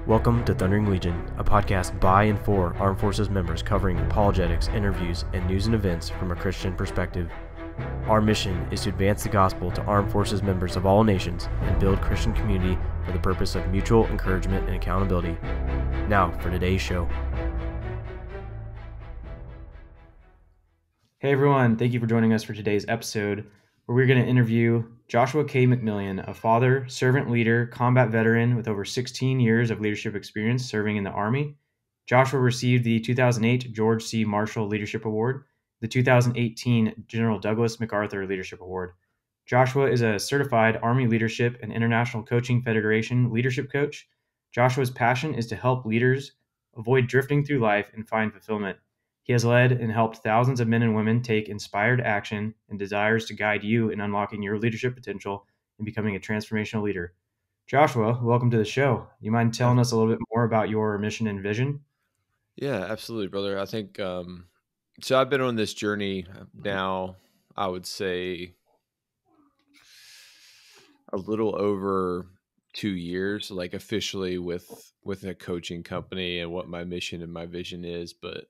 Welcome to Thundering Legion, a podcast by and for Armed Forces members covering apologetics, interviews, and news and events from a Christian perspective. Our mission is to advance the gospel to Armed Forces members of all nations and build Christian community for the purpose of mutual encouragement and accountability. Now for today's show. Hey everyone, thank you for joining us for today's episode, where we're going to interview Joshua K. McMillion, a father, servant leader, combat veteran with over 16 years of leadership experience serving in the Army. Joshua received the 2008 George C. Marshall Leadership Award, the 2018 General Douglas MacArthur Leadership Award. Joshua is a certified Army Leadership and International Coaching Federation leadership coach. Joshua's passion is to help leaders avoid drifting through life and find fulfillment. He has led and helped thousands of men and women take inspired action and desires to guide you in unlocking your leadership potential and becoming a transformational leader. Joshua, welcome to the show. You mind telling us a little bit more about your mission and vision? Yeah, absolutely, brother. I think so. I've been on this journey now, I would say a little over 2 years, like officially with a coaching company and what my mission and my vision is. But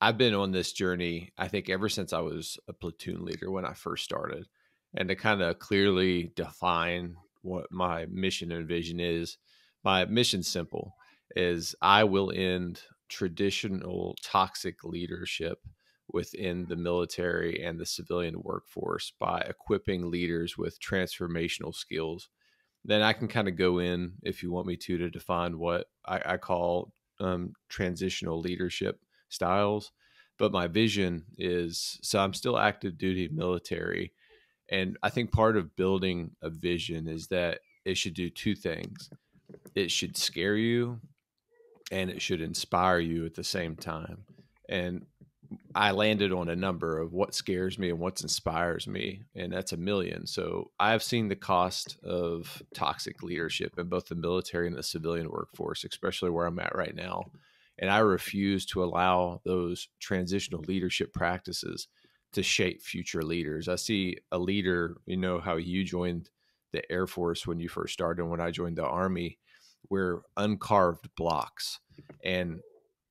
I've been on this journey, I think, ever since I was a platoon leader when I first started. And to kind of clearly define what my mission and vision is, my mission's simple, is I will end traditional toxic leadership within the military and the civilian workforce by equipping leaders with transformational skills. Then I can kind of go in, if you want me to define what I call transitional leadership styles. But my vision is, so I'm still active duty military. And I think part of building a vision is that it should do two things. It should scare you and it should inspire you at the same time. And I landed on a number of what scares me and what inspires me, and that's 1,000,000. So I've seen the cost of toxic leadership in both the military and the civilian workforce, especially where I'm at right now. And I refuse to allow those transitional leadership practices to shape future leaders. I see a leader, you know, how you joined the Air Force when you first started, and when I joined the Army, we're uncarved blocks. And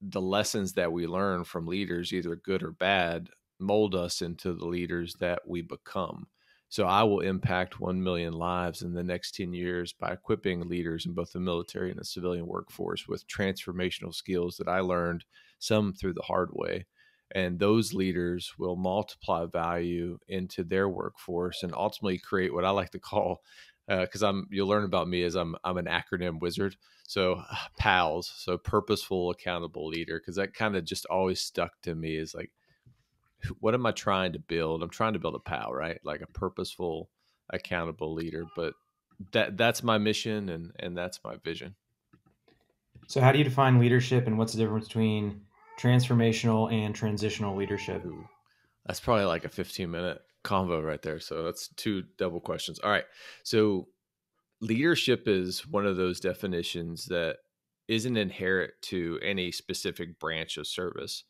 the lessons that we learn from leaders, either good or bad, mold us into the leaders that we become. So I will impact 1,000,000 lives in the next 10 years by equipping leaders in both the military and the civilian workforce with transformational skills that I learned, some through the hard way. And those leaders will multiply value into their workforce and ultimately create what I like to call, because you'll learn about me as I'm an acronym wizard. So PALS, so purposeful, accountable leader, because that kind of just always stuck to me is like, what am I trying to build? I'm trying to build a PAL, right? Like a purposeful, accountable leader. But that's my mission and that's my vision. So how do you define leadership, and what's the difference between transformational and transitional leadership? Ooh, that's probably like a 15-minute convo right there. So that's two double questions. All right. So leadership is one of those definitions that isn't inherent to any specific branch of service.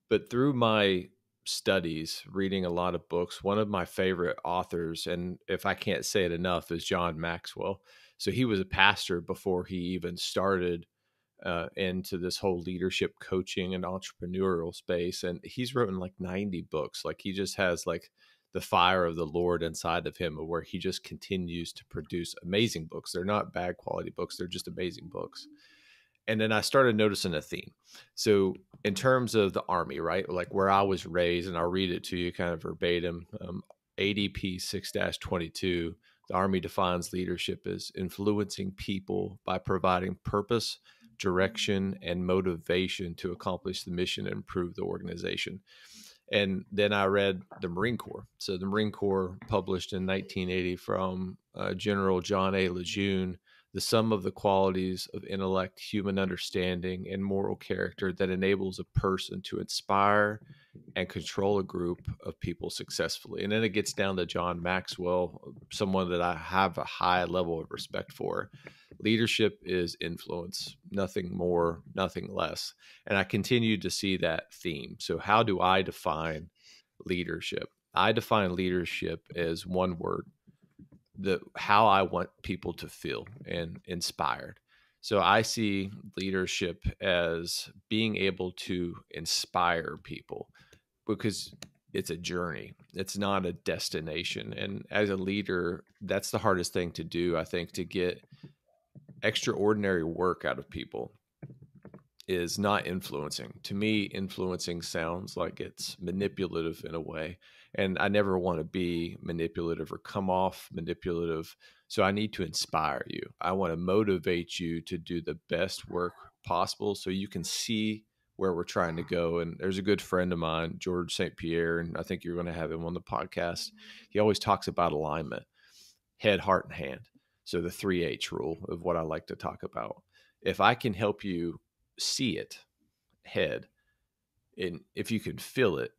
But through my studies, reading a lot of books, one of my favorite authors, and if I can't say it enough, is John Maxwell. So he was a pastor before he even started into this whole leadership coaching and entrepreneurial space. And he's written like 90 books. Like he just has like the fire of the Lord inside of him, where he just continues to produce amazing books. They're not bad quality books. They're just amazing books. And then I started noticing a theme. So in terms of the Army, right, like where I was raised, and I'll read it to you kind of verbatim, ADP 6-22, the Army defines leadership as influencing people by providing purpose, direction, and motivation to accomplish the mission and improve the organization. And then I read the Marine Corps. So the Marine Corps published in 1980 from General John A. Lejeune, the sum of the qualities of intellect, human understanding, and moral character that enables a person to inspire and control a group of people successfully. And then it gets down to John Maxwell, someone that I have a high level of respect for. Leadership is influence, nothing more, nothing less. And I continue to see that theme. So how do I define leadership? I define leadership as one word: how I want people to feel and inspired. So I see leadership as being able to inspire people, because it's a journey. It's not a destination. And as a leader, that's the hardest thing to do, I think, to get extraordinary work out of people, is not influencing. To me, influencing sounds like it's manipulative in a way. And I never want to be manipulative or come off manipulative. So I need to inspire you. I want to motivate you to do the best work possible so you can see where we're trying to go. And there's a good friend of mine, George St. Pierre, and I think you're going to have him on the podcast. He always talks about alignment: head, heart, and hand. So the 3H rule of what I like to talk about. If I can help you see it, head, and if you can feel it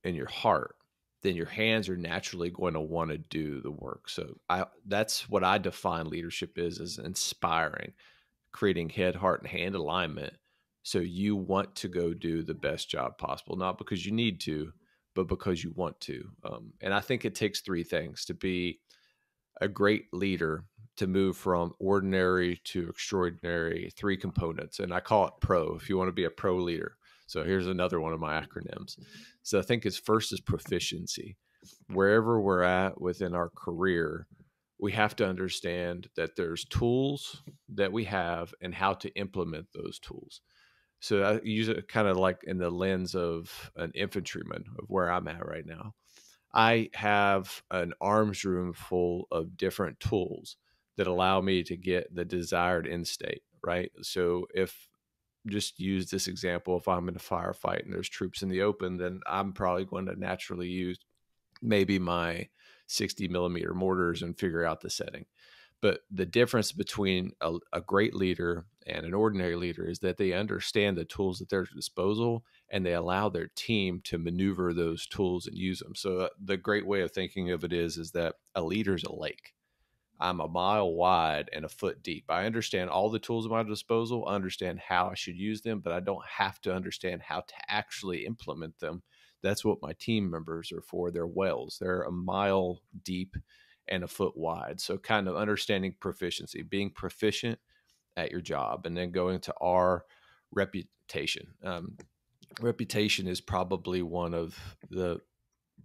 in your heart, then your hands are naturally going to want to do the work. So that's what I define leadership is inspiring, creating head, heart, and hand alignment. So you want to go do the best job possible, not because you need to, but because you want to. And I think it takes three things to be a great leader, to move from ordinary to extraordinary. Three components, and I call it PRO, if you want to be a pro leader. So here's another one of my acronyms. So I think first is proficiency. Wherever we're at within our career, we have to understand that there's tools that we have and how to implement those tools. So I use it kind of like in the lens of an infantryman, of where I'm at right now. I have an arms room full of different tools that allow me to get the desired end state, right? So if, just use this example, if I'm in a firefight and there's troops in the open, then I'm probably going to naturally use maybe my 60 millimeter mortars and figure out the setting. But the difference between a great leader and an ordinary leader is that they understand the tools at their disposal, and they allow their team to maneuver those tools and use them. So the great way of thinking of it is that a leader is a lake. I'm a mile wide and a foot deep. I understand all the tools at my disposal. I understand how I should use them, but I don't have to understand how to actually implement them. That's what my team members are for. They're wells. They're a mile deep and a foot wide. So kind of understanding proficiency, being proficient at your job, and then going to our reputation. Reputation is probably one of the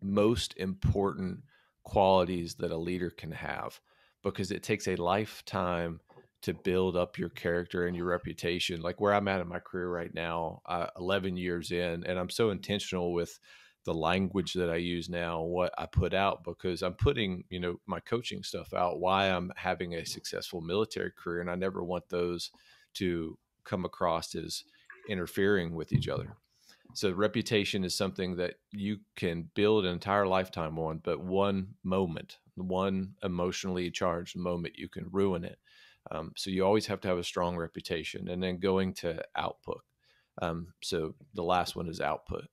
most important qualities that a leader can have, because it takes a lifetime to build up your character and your reputation. Like where I'm at in my career right now, 11 years in, and I'm so intentional with the language that I use now, what I put out, because I'm putting, my coaching stuff out, why I'm having a successful military career. And I never want those to come across as interfering with each other. So reputation is something that you can build an entire lifetime on, but one moment, one emotionally charged moment, you can ruin it. So you always have to have a strong reputation. And then going to output. So the last one is output.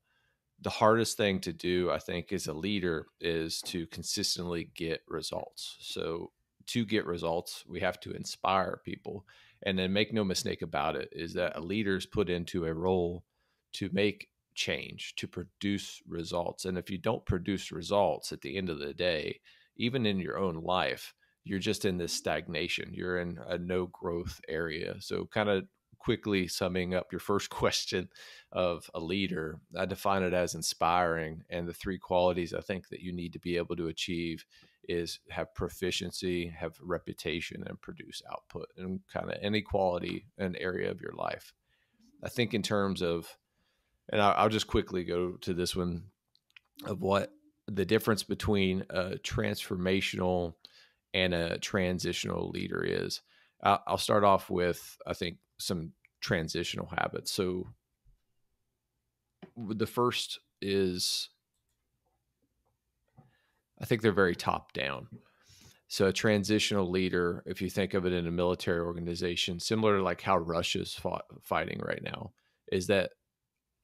The hardest thing to do, I think, as a leader is to consistently get results. So to get results, we have to inspire people. And then make no mistake about it, is that a leader is put into a role to make change, to produce results. And if you don't produce results at the end of the day, even in your own life, you're just in this stagnation. You're in a no growth area. So kind of quickly summing up your first question of a leader, I define it as inspiring. And the three qualities I think that you need to be able to achieve is have proficiency, have reputation, and produce output, and kind of any quality and area of your life. I think in terms of, and I'll just quickly go to this one, of what the difference between a transformational and a transitional leader is. I'll start off with, I think, some transitional habits. So the first is, I think they're very top down. So a transitional leader, if you think of it in a military organization, similar to like how Russia's fighting right now, is that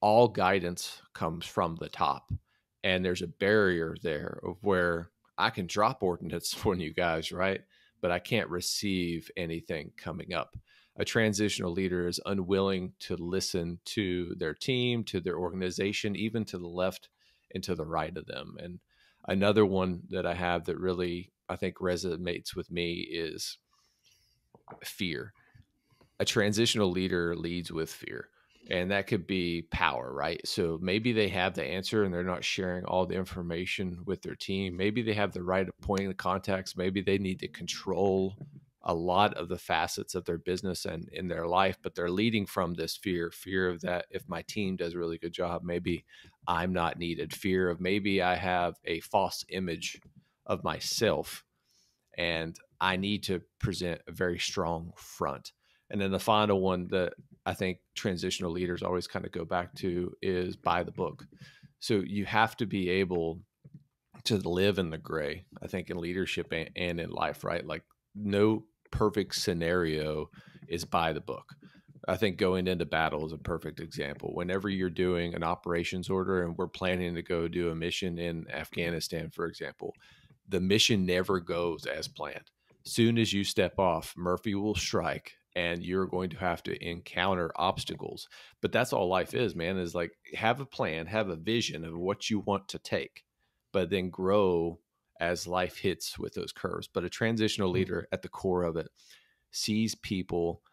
all guidance comes from the top. And there's a barrier there of where I can drop ordnance on you guys, right? But I can't receive anything coming up. A transitional leader is unwilling to listen to their team, to their organization, even to the left and to the right of them. And another one that I have that really, I think, resonates with me is fear. a transitional leader leads with fear, and that could be power, right? So maybe they have the answer and they're not sharing all the information with their team. Maybe they have the right point of contacts. Maybe they need to control a lot of the facets of their business and in their life, but they're leading from this fear of that if my team does a really good job, maybe I'm not needed, fear of maybe I have a false image of myself and I need to present a very strong front. And then the final one that I think transitional leaders always kind of go back to is by the book. So you have to be able to live in the gray, I think, in leadership and in life, right? Like no perfect scenario is by the book. I think going into battle is a perfect example. Whenever you're doing an operations order and we're planning to go do a mission in Afghanistan, for example, the mission never goes as planned. Soon as you step off, Murphy will strike and you're going to have to encounter obstacles. But that's all life is, man, is like have a plan, have a vision of what you want to take, but then grow as life hits with those curves. But a transitional leader at the core of it sees people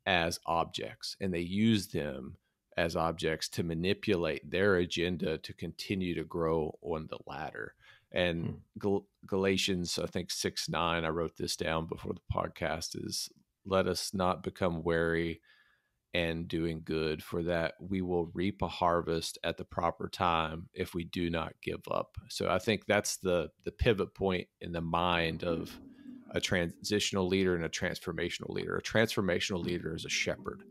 as objects and they use them as objects to manipulate their agenda to continue to grow on the ladder. And Galatians, I think 6:9, I wrote this down before the podcast, is let us not become weary and doing good, for that we will reap a harvest at the proper time if we do not give up. So I think that's the pivot point in the mind of a transitional leader and a transformational leader. A transformational leader is a shepherd.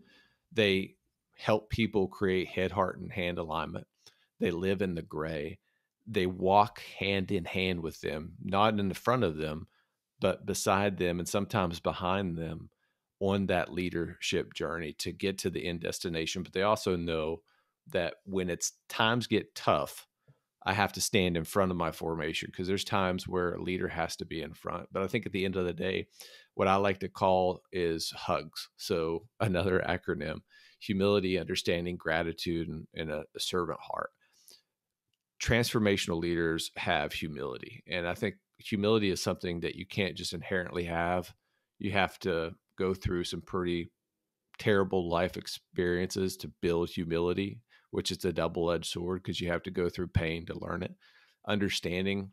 They help people create head, heart, and hand alignment. They live in the gray. They walk hand in hand with them, not in the front of them, but beside them and sometimes behind them on that leadership journey to get to the end destination. But they also know that when it's times get tough, I have to stand in front of my formation, because there's times where a leader has to be in front. But I think at the end of the day, what I like to call is hugs. So another acronym: humility, understanding, gratitude, and a servant heart. Transformational leaders have humility. And I think humility is something that you can't just inherently have. You have to go through some pretty terrible life experiences to build humility, which is a double-edged sword because you have to go through pain to learn it. Understanding,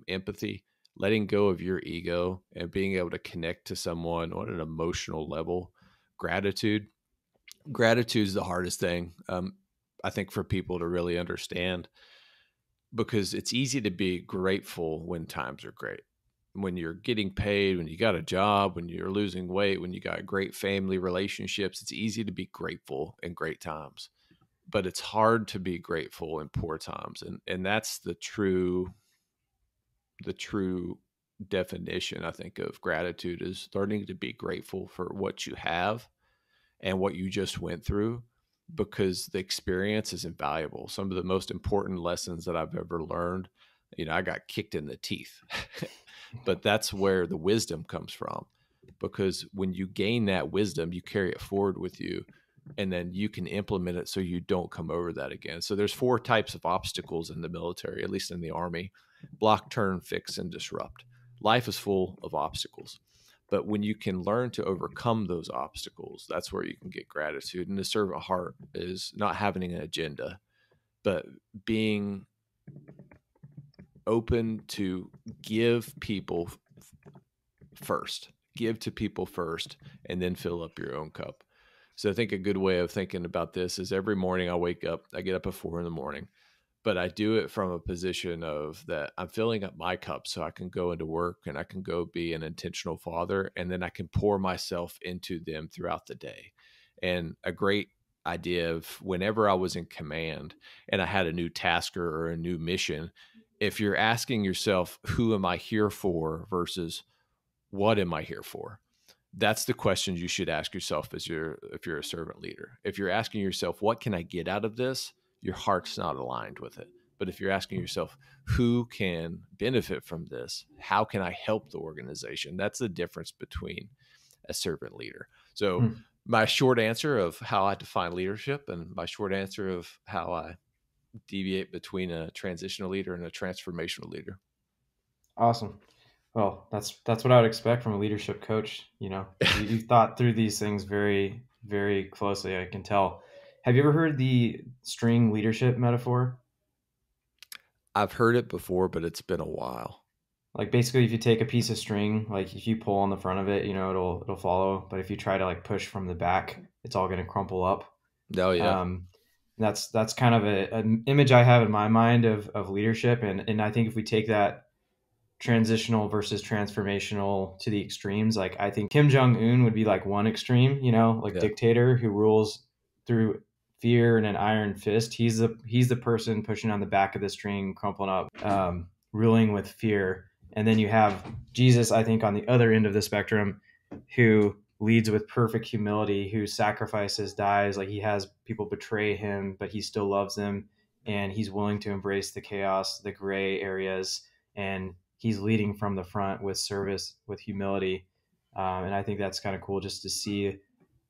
empathy, letting go of your ego and being able to connect to someone on an emotional level. Gratitude is the hardest thing, I think, for people to really understand, because it's easy to be grateful when times are great. When you're getting paid, when you got a job, when you're losing weight, when you got great family relationships, it's easy to be grateful in great times. But it's hard to be grateful in poor times. And that's the true definition, I think, of gratitude, is learning to be grateful for what you have and what you just went through, because the experience is invaluable. Some of the most important lessons that I've ever learned, I got kicked in the teeth, but that's where the wisdom comes from, because when you gain that wisdom, you carry it forward with you, and then you can implement it so you don't come over that again. So there's 4 types of obstacles in the military, at least in the Army: block, turn, fix, and disrupt. Life is full of obstacles. But when you can learn to overcome those obstacles, that's where you can get gratitude. And the servant heart is not having an agenda, but being open to give people first, give to people first, and then fill up your own cup. So I think a good way of thinking about this is every morning I wake up, I get up at 4 a.m, but I do it from a position of that I'm filling up my cup so I can go into work and I can go be an intentional father, and then I can pour myself into them throughout the day. And a great idea of whenever I was in command and I had a new tasker or a new mission, if you're asking yourself, who am I here for versus what am I here for? That's the question you should ask yourself if you're a servant leader. If you're asking yourself, what can I get out of this? Your heart's not aligned with it. But if you're asking yourself, who can benefit from this? How can I help the organization? That's the difference between a servant leader. So my short answer of how I define leadership, and my short answer of how I deviate between a transitional leader and a transformational leader. Awesome. Well, that's what I would expect from a leadership coach. You've thought through these things very, very closely. I can tell. Have you ever heard the string leadership metaphor? I've heard it before, but it's been a while. Like basically, if you take a piece of string, like if you pull on the front of it, it'll follow. But if you try to like push from the back, it's all going to crumple up. Oh yeah. Um, that's kind of an image I have in my mind of leadership, and I think if we take that transitional versus transformational to the extremes. Like I think Kim Jong-un would be like one extreme, like Yeah. dictator who rules through fear and an iron fist. He's the person pushing on the back of the string, crumpling up, ruling with fear. And then you have Jesus, I think, on the other end of the spectrum, who leads with perfect humility, who sacrifices, dies. Like he has people betray him, but he still loves them. And he's willing to embrace the chaos, the gray areas, and he's leading from the front with service, with humility. And I think that's kind of cool just to see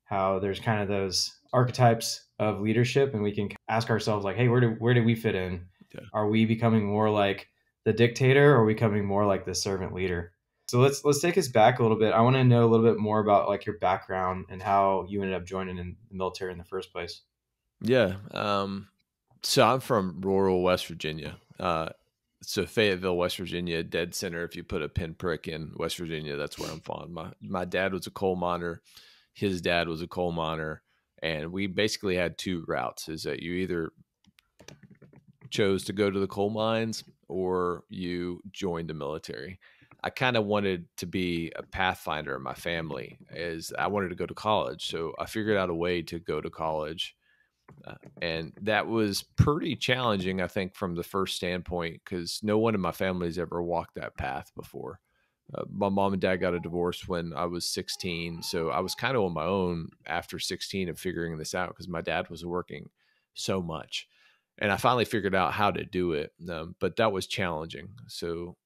how there's kind of those archetypes of leadership, and we can ask ourselves like, hey, where do we fit in? Yeah. Are we becoming more like the dictator, or are we becoming more like the servant leader? So let's take us back a little bit. I want to know a little bit more about like your background and how you ended up joining in the military in the first place. Yeah. So I'm from rural West Virginia. So Fayetteville, West Virginia, dead center. If you put a pinprick in West Virginia, that's where I'm from. My dad was a coal miner. His dad was a coal miner. And we basically had two routes, is that you either chose to go to the coal mines or you joined the military. I kind of wanted to be a pathfinder in my family, as I wanted to go to college. So I figured out a way to go to college. And that was pretty challenging, I think, from the first standpoint, because no one in my family has ever walked that path before. My mom and dad got a divorce when I was 16. So I was kind of on my own after 16 of figuring this out because my dad was working so much. And I finally figured out how to do it. But that was challenging. So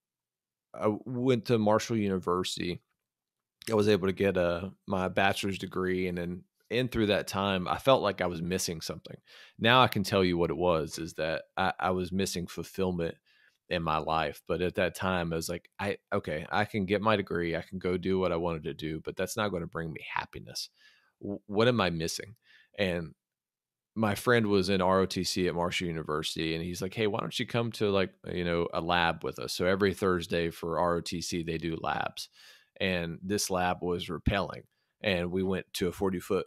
I went to Marshall University. I was able to get my bachelor's degree, and then in through that time, I felt like I was missing something. Now I can tell you what it was, is that I was missing fulfillment in my life. But at that time, I was like, okay, I can get my degree, I can go do what I wanted to do, but that's not going to bring me happiness. What am I missing? And my friend was in ROTC at Marshall University, and he's like, hey, why don't you come to like, a lab with us? So every Thursday for ROTC, they do labs. And this lab was rappelling. And we went to a 40-foot,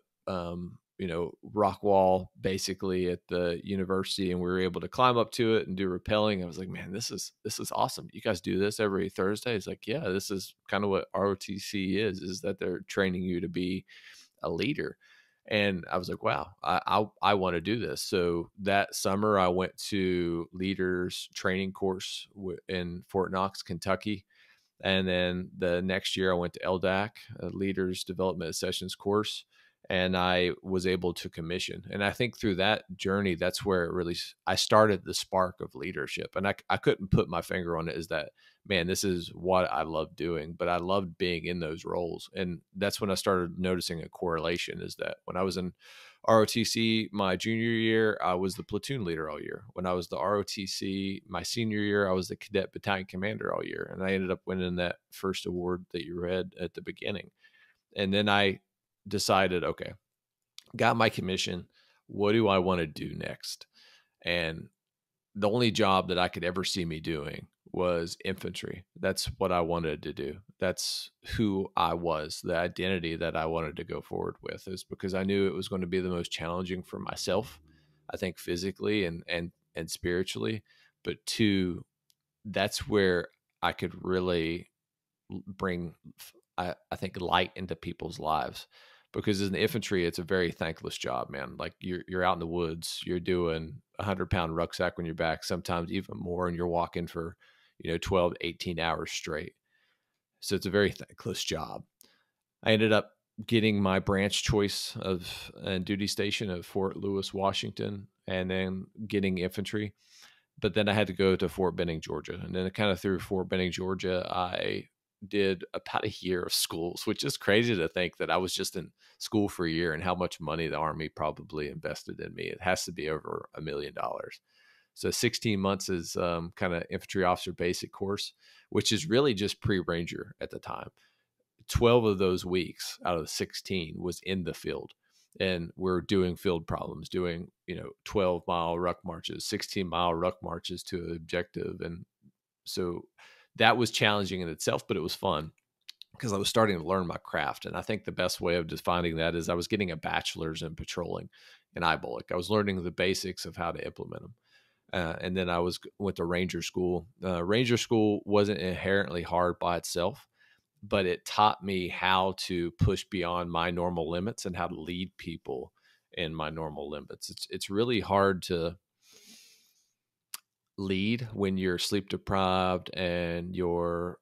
rock wall basically at the university, and we were able to climb up to it and do rappelling. I was like, man, this is awesome. You guys do this every Thursday? It's like, yeah, this is kind of what ROTC is that they're training you to be a leader. And I was like, wow, I want to do this. So that summer I went to leaders training course in Fort Knox, Kentucky. And then the next year I went to LDAC, a leaders development sessions course, and I was able to commission. And I think through that journey, that's where it really, I started the spark of leadership. And I couldn't put my finger on it, is that, man, this is what I love doing, but I loved being in those roles. And that's when I started noticing a correlation, is that when I was in ROTC my junior year, I was the platoon leader all year. When I was the ROTC my senior year, I was the cadet battalion commander all year. And I ended up winning that first award that you read at the beginning. And then I decided, okay, got my commission. What do I want to do next? And the only job that I could ever see me doing was infantry. That's what I wanted to do. That's who I was, the identity that I wanted to go forward with, is because I knew it was going to be the most challenging for myself, I think physically and spiritually. But two, that's where I could really bring, I think, light into people's lives. Because in the infantry, it's a very thankless job, man. Like you're out in the woods, you're doing 100-pound rucksack on your back, sometimes even more, and you're walking for 12 to 18 hours straight. So it's a very thankless job. I ended up getting my branch choice of and duty station at Fort Lewis, Washington, and then getting infantry. But then I had to go to Fort Benning, Georgia, and then kind of through Fort Benning, Georgia, I did about a year of schools, which is crazy to think that I was just in school for a year, and how much money the Army probably invested in me. It has to be over $1 million. So 16 months is kind of infantry officer basic course, which is really just pre-ranger at the time. 12 of those weeks out of the 16 was in the field, and we're doing field problems, doing 12-mile ruck marches, 16-mile ruck marches to an objective. And so that was challenging in itself, but it was fun because I was starting to learn my craft. And I think the best way of defining that is I was getting a bachelor's in patrolling in IBOLC. I was learning the basics of how to implement them. And then I went to Ranger School. Ranger School wasn't inherently hard by itself, but it taught me how to push beyond my normal limits and how to lead people in my normal limits. It's really hard to lead when you're sleep deprived and you're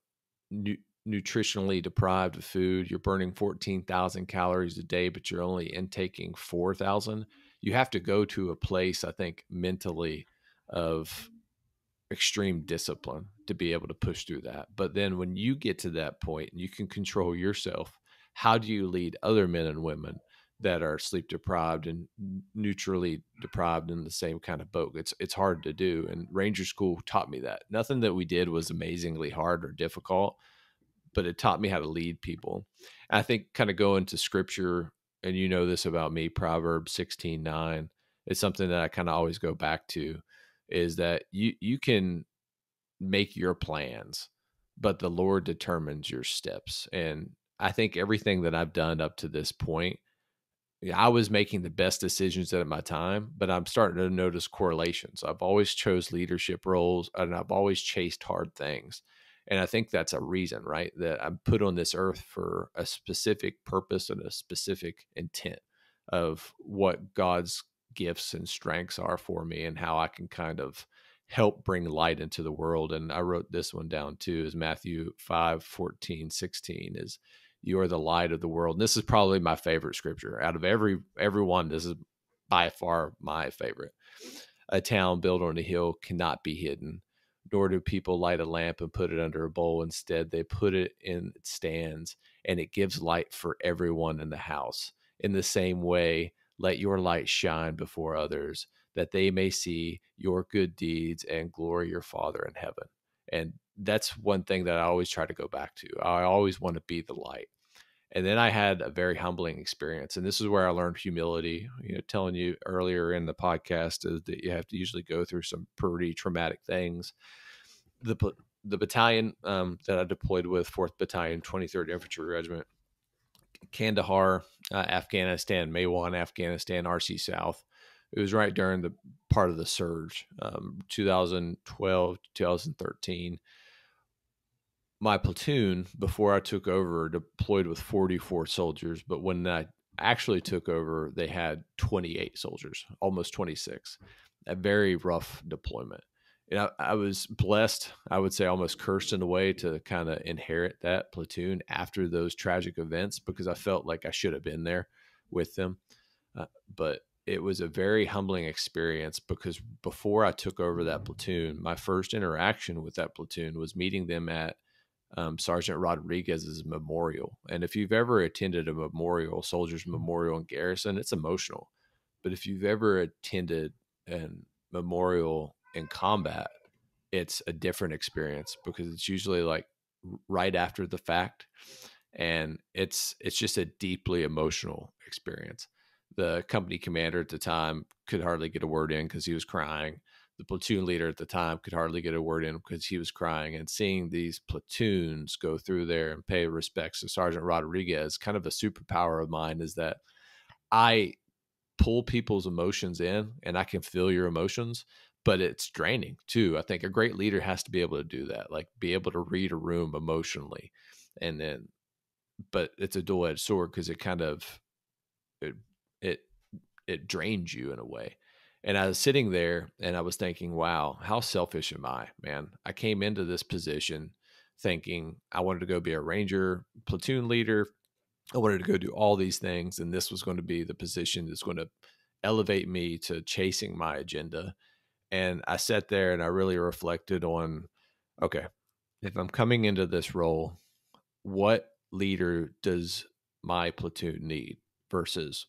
nutritionally deprived of food. You're burning 14,000 calories a day, but you're only intaking 4,000. You have to go to a place, I think, mentally of extreme discipline to be able to push through that. But then when you get to that point and you can control yourself, how do you lead other men and women that are sleep deprived and neutrally deprived in the same kind of boat? It's hard to do. And Ranger School taught me that. Nothing that we did was amazingly hard or difficult, but it taught me how to lead people. And I think kind of going to scripture, and you know this about me, Proverbs 16:9, it's something that I kind of always go back to, is that you can make your plans, but the Lord determines your steps. And I think everything that I've done up to this point, I was making the best decisions at my time, but I'm starting to notice correlations. I've always chose leadership roles and I've always chased hard things. And I think that's a reason, right? That I'm put on this earth for a specific purpose and a specific intent of what God's gifts and strengths are for me and how I can kind of help bring light into the world. And I wrote this one down too, is Matthew 5:14-16 is, you are the light of the world. And this is probably my favorite scripture out of every one. This is by far my favorite. A town built on a hill cannot be hidden, nor do people light a lamp and put it under a bowl. Instead, they put it in its stands, and it gives light for everyone in the house. In the same way, let your light shine before others, that they may see your good deeds and glory your Father in heaven. And that's one thing that I always try to go back to. I always want to be the light. And then I had a very humbling experience. And this is where I learned humility. Telling you earlier in the podcast is that you have to usually go through some pretty traumatic things. The battalion that I deployed with, 4th Battalion, 23rd Infantry Regiment, Kandahar, Afghanistan, Maywan, Afghanistan, RC South. It was right during the part of the surge, 2012, 2013. My platoon, before I took over, deployed with 44 soldiers. But when I actually took over, they had 28 soldiers, almost 26. A very rough deployment. And I was blessed, I would say almost cursed in a way, to kind of inherit that platoon after those tragic events, because I felt like I should have been there with them. But it was a very humbling experience, because before I took over that platoon, my first interaction with that platoon was meeting them at Sergeant Rodriguez's memorial. And if you've ever attended a memorial, soldiers memorial in garrison, it's emotional. But if you've ever attended a memorial in combat, it's a different experience, because it's usually like right after the fact. And it's just a deeply emotional experience. The company commander at the time could hardly get a word in because he was crying. The platoon leader at the time could hardly get a word in because he was crying. And seeing these platoons go through there and pay respects to Sergeant Rodriguez, kind of a superpower of mine, is that I pull people's emotions in and I can feel your emotions, but it's draining too. I think a great leader has to be able to do that, like be able to read a room emotionally. And then, but it's a dual-edged sword, because it kind of, it drains you in a way. And I was sitting there and I was thinking, wow, how selfish am I, man? I came into this position thinking I wanted to go be a Ranger platoon leader. I wanted to go do all these things. And this was going to be the position that's going to elevate me to chasing my agenda. And I sat there and I really reflected on, okay, if I'm coming into this role, what leader does my platoon need versus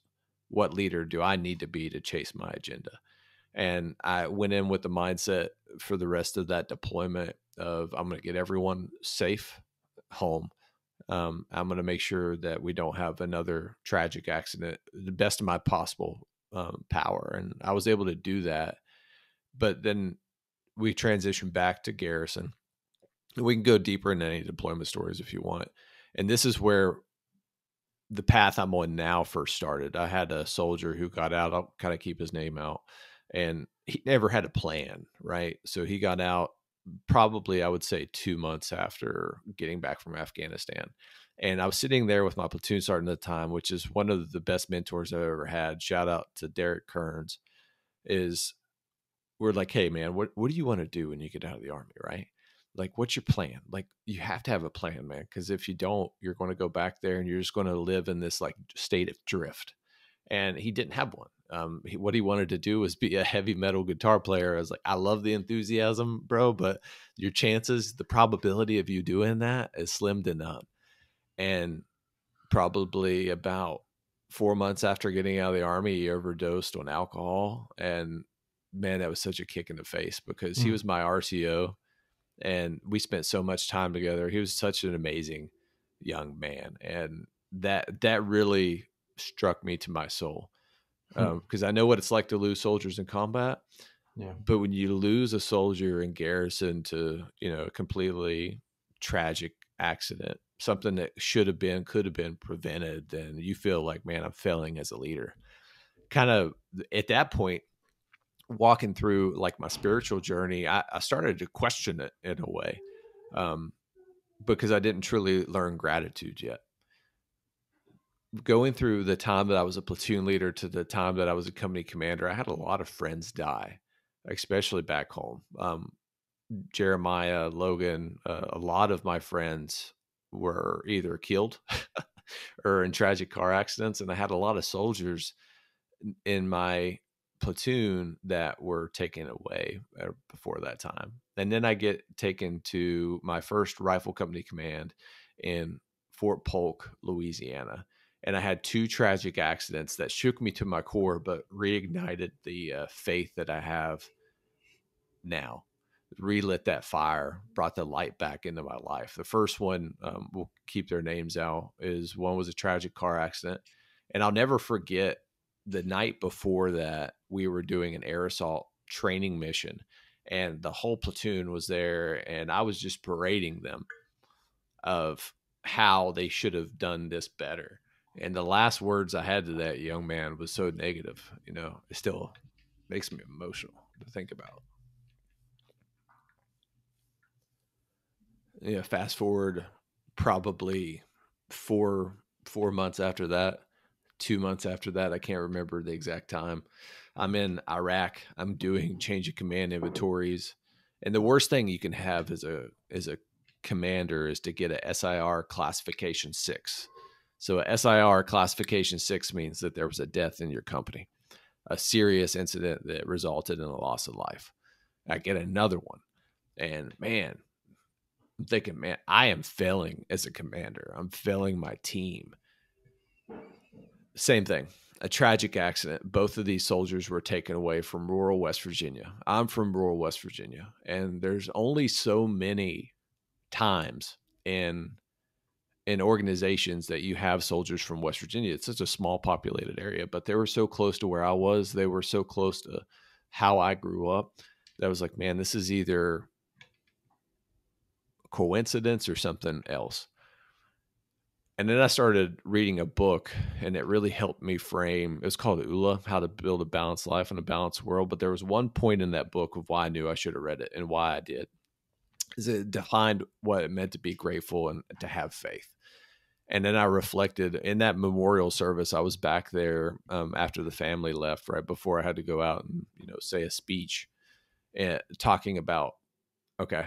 what leader do I need to be to chase my agenda? And I went in with the mindset for the rest of that deployment of I'm going to get everyone safe home. I'm going to make sure that we don't have another tragic accident, the best of my possible power. And I was able to do that. But then we transitioned back to garrison. We can go deeper into any deployment stories if you want. And this is where the path I'm on now first started. I had a soldier who got out. I'll kind of keep his name out. And he never had a plan, right? So he got out probably, I would say, 2 months after getting back from Afghanistan. And I was sitting there with my platoon sergeant at the time, which is one of the best mentors I've ever had. Shout out to Derek Kearns. We're like, hey, man, what do you want to do when you get out of the Army, right? Like, what's your plan? Like, you have to have a plan, man, because if you don't, you're going to go back there and you're just going to live in this like state of drift. And he didn't have one. What he wanted to do was be a heavy metal guitar player. I was like, I love the enthusiasm, bro, but your chances, the probability of you doing that is slim to none. And probably about 4 months after getting out of the Army, he overdosed on alcohol. And man, that was such a kick in the face because he was my RCO and we spent so much time together. He was such an amazing young man. And that really struck me to my soul. Because I know what it's like to lose soldiers in combat. Yeah. But when you lose a soldier in garrison to, a completely tragic accident, something that could have been prevented, then you feel like, man, I'm failing as a leader. Kind of at that point, walking through like my spiritual journey, I started to question it in a way, because I didn't truly learn gratitude yet. Going through the time that I was a platoon leader to the time that I was a company commander, I had a lot of friends die, especially back home. Jeremiah, Logan, a lot of my friends were either killed or in tragic car accidents. And I had a lot of soldiers in my platoon that were taken away before that time. And then I get taken to my first rifle company command in Fort Polk, Louisiana. And I had 2 tragic accidents that shook me to my core, but reignited the faith that I have now. Relit that fire, brought the light back into my life. The first one, we'll keep their names out, one was a tragic car accident. And I'll never forget the night before that, we were doing an air assault training mission. And the whole platoon was there. And I was just berating them of how they should have done this better. And the last words I had to that young man was so negative, it still makes me emotional to think about. Fast forward probably four months after that, 2 months after that, I can't remember the exact time. I'm in Iraq. I'm doing change of command inventories. And the worst thing you can have as a commander is to get a SIR classification 6. So a SIR classification 6 means that there was a death in your company, a serious incident that resulted in a loss of life. I get another one. And man, I'm thinking, man, I am failing as a commander. I'm failing my team. Same thing, a tragic accident. Both of these soldiers were taken away from rural West Virginia. I'm from rural West Virginia. And there's only so many times in organizations that you have soldiers from West Virginia. It's such a small populated area, but they were so close to where I was. They were so close to how I grew up that I was like, man, this is either coincidence or something else. And then I started reading a book, and it really helped me frame. It was called ULA, How to Build a Balanced Life in a Balanced World. But there was one point in that book of why I knew I should have read it and why I did. Is it defined what it meant to be grateful and to have faith. And then I reflected in that memorial service. I was back there after the family left, right before I had to go out and say a speech, and talking about, okay,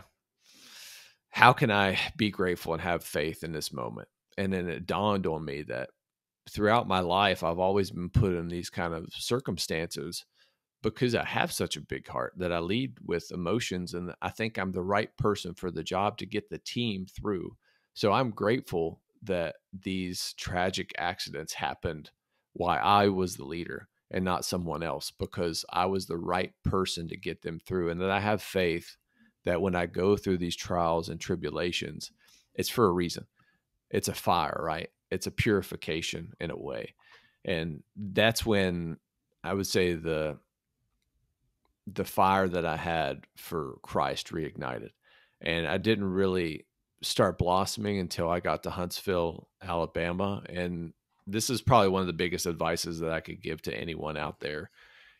how can I be grateful and have faith in this moment? And then it dawned on me that throughout my life, I've always been put in these kind of circumstances because I have such a big heart that I lead with emotions. And I think I'm the right person for the job to get the team through. So I'm grateful that these tragic accidents happened while I was the leader. and not someone else, because I was the right person to get them through. And that I have faith that when I go through these trials and tribulations, it's for a reason. It's a fire, right? It's a purification in a way. And that's when I would say the fire that I had for Christ reignited. And I didn't really start blossoming until I got to Huntsville, Alabama. And this is probably one of the biggest advices that I could give to anyone out there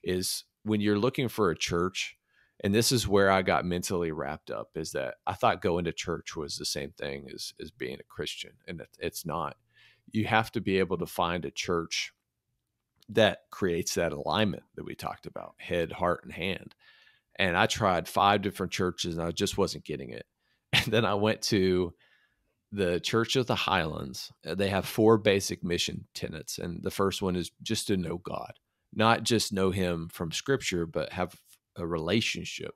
is when you're looking for a church, and this is where I got mentally wrapped up, is that I thought going to church was the same thing as being a Christian. And it's not. You have to be able to find a church that creates that alignment that we talked about, head, heart, and hand. And I tried 5 different churches and I just wasn't getting it. And then I went to the Church of the Highlands. They have 4 basic mission tenets. And the first one is just to know God, not just know him from scripture, but have a relationship,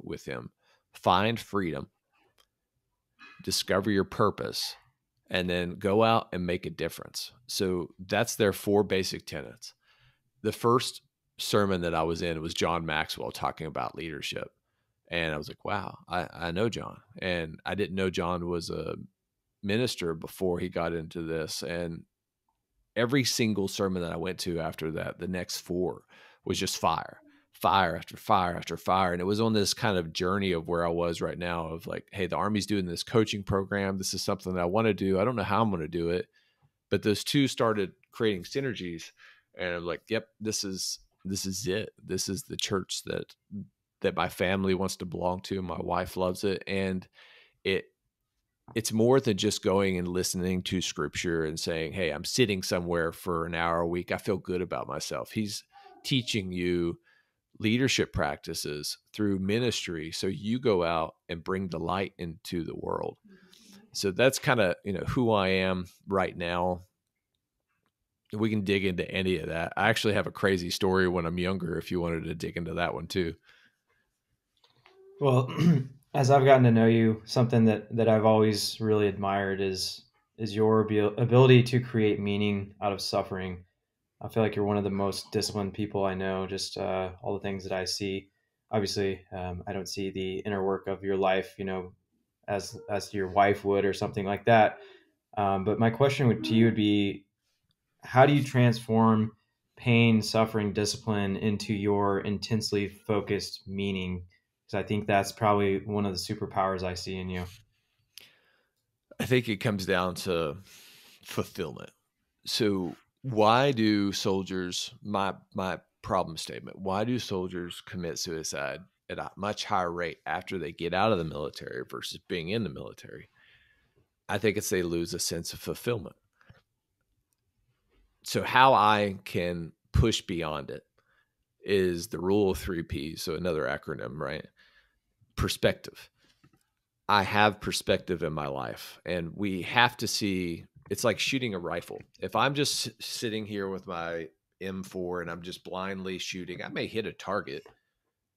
with him, find freedom, discover your purpose, and then go out and make a difference. So that's their 4 basic tenets. The first sermon that I was in was John Maxwell talking about leadership. And I was like, wow, I know John. And I didn't know John was a minister before he got into this. And every single sermon that I went to after that, the next 4 was just fire after fire after fire. And it was on this kind of journey of where I was right now of like, hey, the Army's doing this coaching program. This is something that I want to do. I don't know how I'm going to do it. But those 2 started creating synergies. And I'm like, yep, this is it. This is the church that my family wants to belong to. My wife loves it. And it's more than just going and listening to scripture and saying, hey, I'm sitting somewhere for an hour a week. I feel good about myself. He's teaching you leadership practices through ministry. So you go out and bring the light into the world. So that's kind of, who I am right now. We can dig into any of that. I actually have a crazy story when I'm younger, if you wanted to dig into that one too. Well, as I've gotten to know you, something that I've always really admired is your ability to create meaning out of suffering. I feel like you're one of the most disciplined people I know, just all the things that I see. Obviously, I don't see the inner work of your life, as your wife would or something like that. But my question to you would be, how do you transform pain, suffering, discipline into your intensely focused meaning? Because I think that's probably one of the superpowers I see in you. I think it comes down to fulfillment. So why do soldiers, my problem statement, why do soldiers commit suicide at a much higher rate after they get out of the military versus being in the military? I think it's they lose a sense of fulfillment. So how I can push beyond it is the rule of 3 Ps. So another acronym, right? Perspective. I have perspective in my life, and we have to see, it's like shooting a rifle. If I'm just sitting here with my M4 and I'm just blindly shooting, I may hit a target,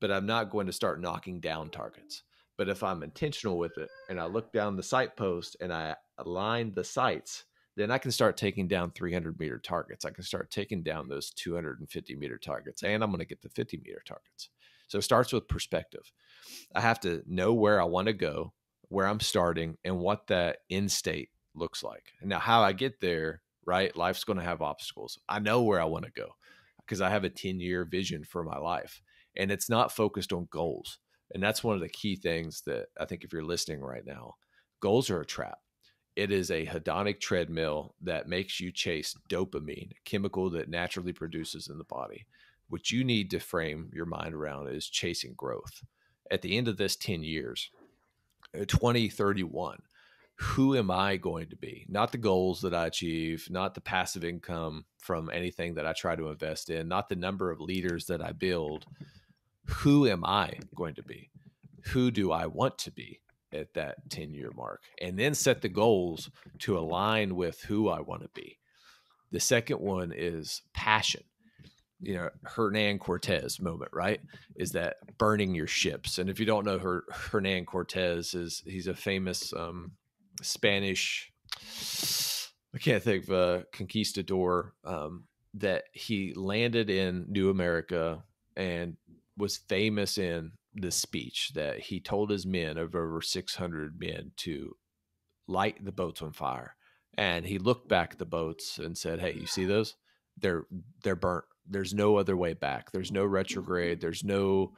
but I'm not going to start knocking down targets. But if I'm intentional with it and I look down the sight post and I align the sights, then I can start taking down 300-meter targets. I can start taking down those 250-meter targets, and I'm going to get the 50-meter targets. So it starts with perspective. I have to know where I want to go, where I'm starting, and what that end state looks like. And now how I get there, right? Life's going to have obstacles. I know where I want to go because I have a 10-year vision for my life, and it's not focused on goals. And that's one of the key things that I think if you're listening right now, goals are a trap. It is a hedonic treadmill that makes you chase dopamine, a chemical that naturally produces in the body. What you need to frame your mind around is chasing growth. At the end of this 10 years, 2031, who am I going to be? Not the goals that I achieve, not the passive income from anything that I try to invest in, not the number of leaders that I build. Who am I going to be? Who do I want to be at that 10-year mark? And then set the goals to align with who I want to be. The second one is passion. Hernan Cortez moment, right? Is that burning your ships. And if you don't know Hernan Cortez, he's a famous Spanish, I can't think of a conquistador, that he landed in New America and was famous in this speech that he told his men of over 600 men to light the boats on fire. And he looked back at the boats and said, "Hey, you see those? They're burnt. There's no other way back. There's no retrograde. There's no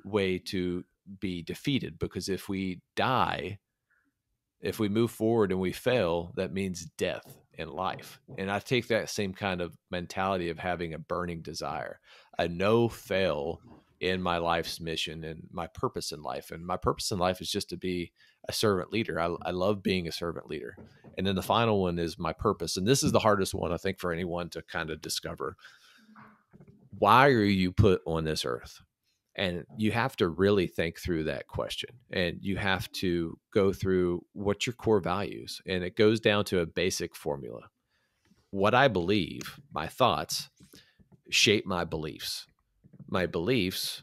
way to be defeated, because if we die, if we move forward and we fail, that means death in life." And I take that same kind of mentality of having a burning desire, a no fail in my life's mission and my purpose in life. And my purpose in life is just to be a servant leader. I love being a servant leader. And then the final one is my purpose. And this is the hardest one, I think, for anyone to kind of discover. Why are you put on this earth? And you have to really think through that question, and you have to go through what's your core values. And it goes down to a basic formula. What I believe, my thoughts shape my beliefs. My beliefs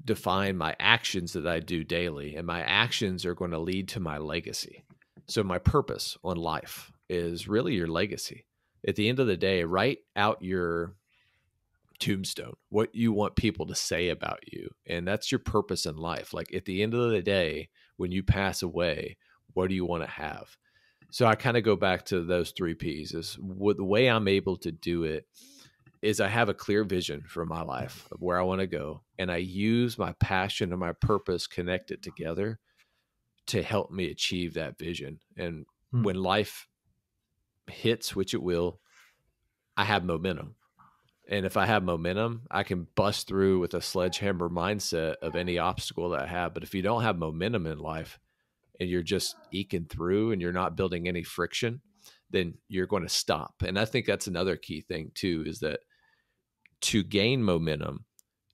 define my actions that I do daily, and my actions are going to lead to my legacy. So my purpose on life is really your legacy. At the end of the day, write out your tombstone, what you want people to say about you. And that's your purpose in life. Like at the end of the day, when you pass away, what do you want to have? So I kind of go back to those 3 P's. Is what the way I'm able to do it is I have a clear vision for my life of where I want to go. And I use my passion and my purpose connected together to help me achieve that vision. And when life hits, which it will, I have momentum. And if I have momentum, I can bust through with a sledgehammer mindset of any obstacle that I have. But if you don't have momentum in life and you're just eking through and you're not building any friction, then you're going to stop. And I think that's another key thing too, is that to gain momentum,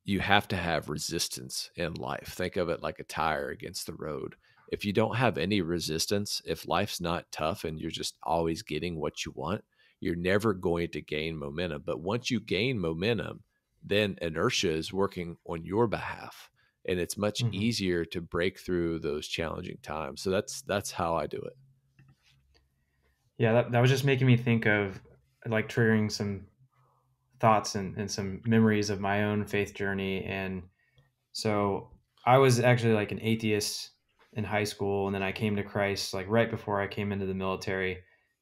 you have to have resistance in life. Think of it like a tire against the road. If you don't have any resistance, if life's not tough and you're just always getting what you want, you're never going to gain momentum. But once you gain momentum, then inertia is working on your behalf, and it's much easier to break through those challenging times. So that's how I do it. Yeah, that was just making me think of like triggering some thoughts and some memories of my own faith journey. And so I was actually like an atheist in high school, and then I came to Christ like right before I came into the military.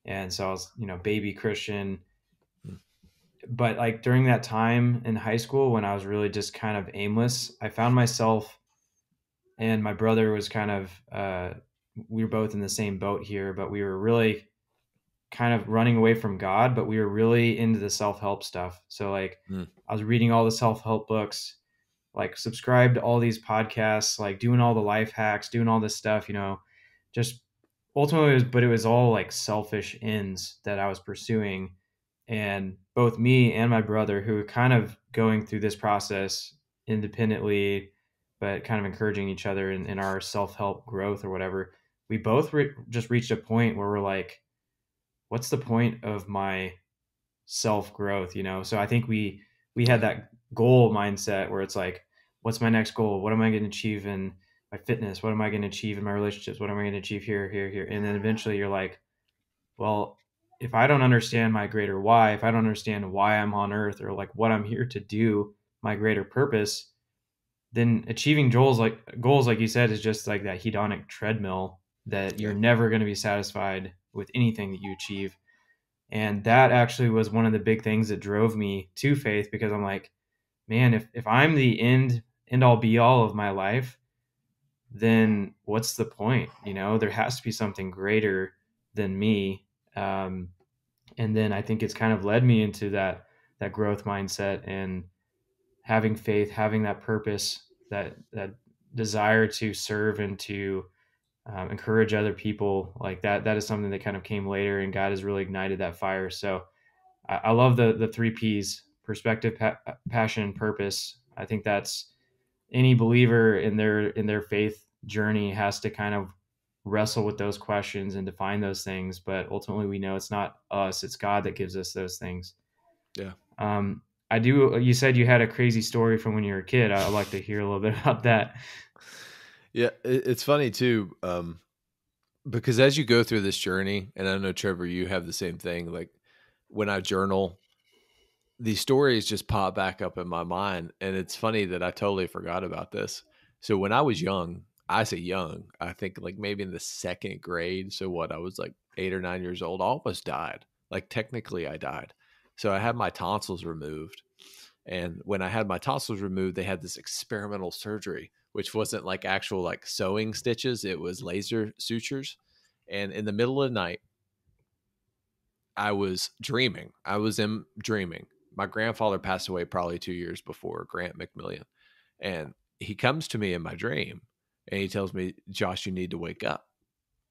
And so I was, baby Christian. But like during that time in high school when I was really just kind of aimless, I found myself, and my brother was kind of we were both in the same boat here, but we were really kind of running away from God, but we were really into the self-help stuff. So like I was reading all the self-help books, like subscribed to all these podcasts, like doing all the life hacks, doing all this stuff, just ultimately it was all like selfish ends that I was pursuing. And both me and my brother, who were kind of going through this process independently, but kind of encouraging each other in our self-help growth or whatever, we both just reached a point where we're like, what's the point of my self-growth? So I think we had that goal mindset where it's like, what's my next goal? What am I going to achieve in my fitness? What am I going to achieve in my relationships? What am I going to achieve here, here, here? And then eventually you're like, well, if I don't understand my greater why, if I don't understand why I'm on earth or like what I'm here to do, my greater purpose, then achieving goals like you said is just like that hedonic treadmill that you're never going to be satisfied with anything that you achieve. And that actually was one of the big things that drove me to faith, because I'm like, man, if I'm the end all be all of my life, then what's the point? There has to be something greater than me. And then I think it's kind of led me into that growth mindset and having faith, having that purpose, that desire to serve and to encourage other people. Like that is something that kind of came later, and God has really ignited that fire. So I love the 3 P's: perspective, passion, purpose. I think that's any believer in their faith journey has to kind of wrestle with those questions and define those things. But ultimately we know it's not us, it's God that gives us those things. Yeah. You said you had a crazy story from when you were a kid. I'd like to hear a little bit about that. Yeah. It's funny too. Because as you go through this journey, and I know Trevor, you have the same thing, like when I journal, these stories just pop back up in my mind. And it's funny that I totally forgot about this. So when I was young, I say young, I think like maybe in the second grade. So what, I was like 8 or 9 years old, I almost died. Like technically I died. So I had my tonsils removed. And when I had my tonsils removed, they had this experimental surgery, which wasn't like actual like sewing stitches. It was laser sutures. And in the middle of the night, I was dreaming. Dreaming. My grandfather passed away probably 2 years before, Grant McMillion. And he comes to me in my dream and he tells me, Josh, you need to wake up.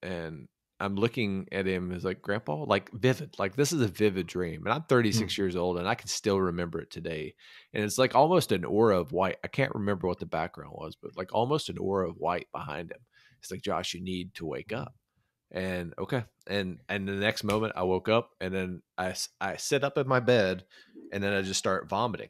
And I'm looking at him as like, Grandpa, like vivid, like this is a vivid dream. And I'm 36 Hmm. years old and I can still remember it today. And it's like almost an aura of white. I can't remember what the background was, but like almost an aura of white behind him. It's like, Josh, you need to wake up. And okay. And the next moment I woke up and then I sit up in my bed and then I just start vomiting,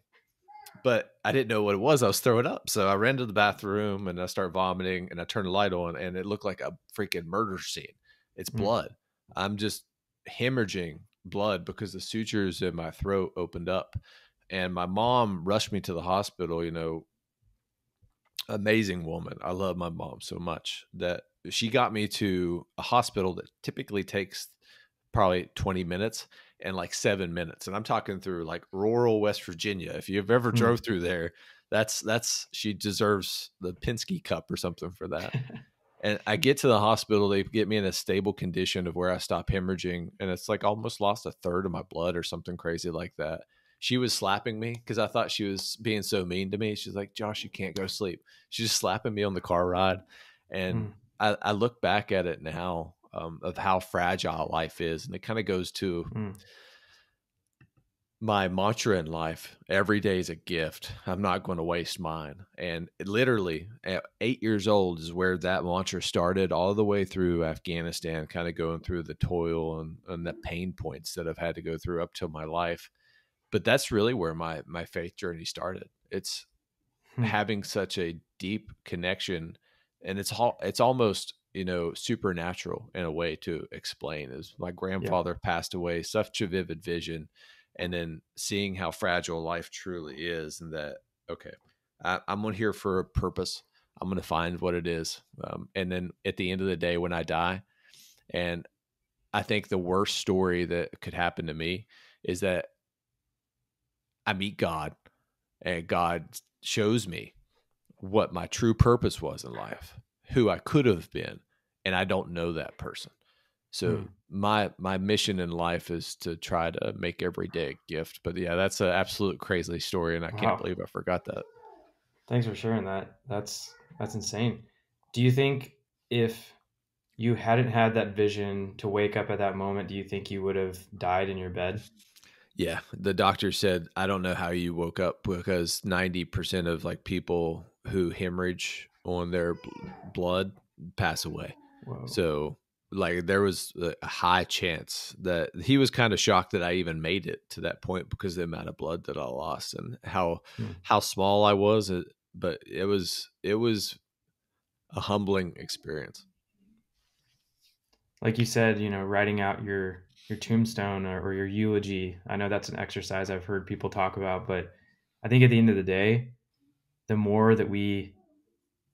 but I didn't know what it was. I was throwing up. So I ran to the bathroom and I start vomiting and I turned the light on and it looked like a freaking murder scene. It's Hmm. blood. I'm just hemorrhaging blood because the sutures in my throat opened up. And my mom rushed me to the hospital, amazing woman. I love my mom so much that she got me to a hospital that typically takes probably 20 minutes and like 7 minutes. And I'm talking through like rural West Virginia. If you've ever Hmm. drove through there, that's she deserves the Penske Cup or something for that. And I get to the hospital, they get me in a stable condition of where I stop hemorrhaging. And it's like almost lost a third of my blood or something crazy like that. She was slapping me because I thought she was being so mean to me. She's like, Josh, you can't go to sleep. She's just slapping me on the car ride. And Hmm. I look back at it now, of how fragile life is. And it kind of goes to Hmm. my mantra in life: every day is a gift. I'm not going to waste mine. And it literally at 8 years old is where that mantra started, all the way through Afghanistan, kind of going through the toil and the pain points that I've had to go through up till my life. But that's really where my faith journey started. It's Hmm. having such a deep connection, and it's almost, supernatural in a way to explain. Is my Yeah. grandfather passed away, such a vivid vision, and then seeing how fragile life truly is, and that, okay, I'm here for a purpose. I'm going to find what it is. And then at the end of the day, when I die, and I think the worst story that could happen to me is that I meet God and God shows me what my true purpose was in life, who I could have been, and I don't know that person. So Hmm. my mission in life is to try to make every day a gift. But yeah, that's an absolute crazy story, and I can't Wow. believe I forgot that. Thanks for sharing that. That's insane. Do you think if you hadn't had that vision to wake up at that moment, do you think you would have died in your bed? Yeah, the doctor said, I don't know how you woke up, because 90% of like people who hemorrhage on their blood pass away. Whoa. So like there was a high chance that he was kind of shocked that I even made it to that point because of the amount of blood that I lost and Hmm. how small I was. But it was a humbling experience. Like you said, writing out your tombstone or your eulogy. I know that's an exercise I've heard people talk about, but I think at the end of the day, the more that we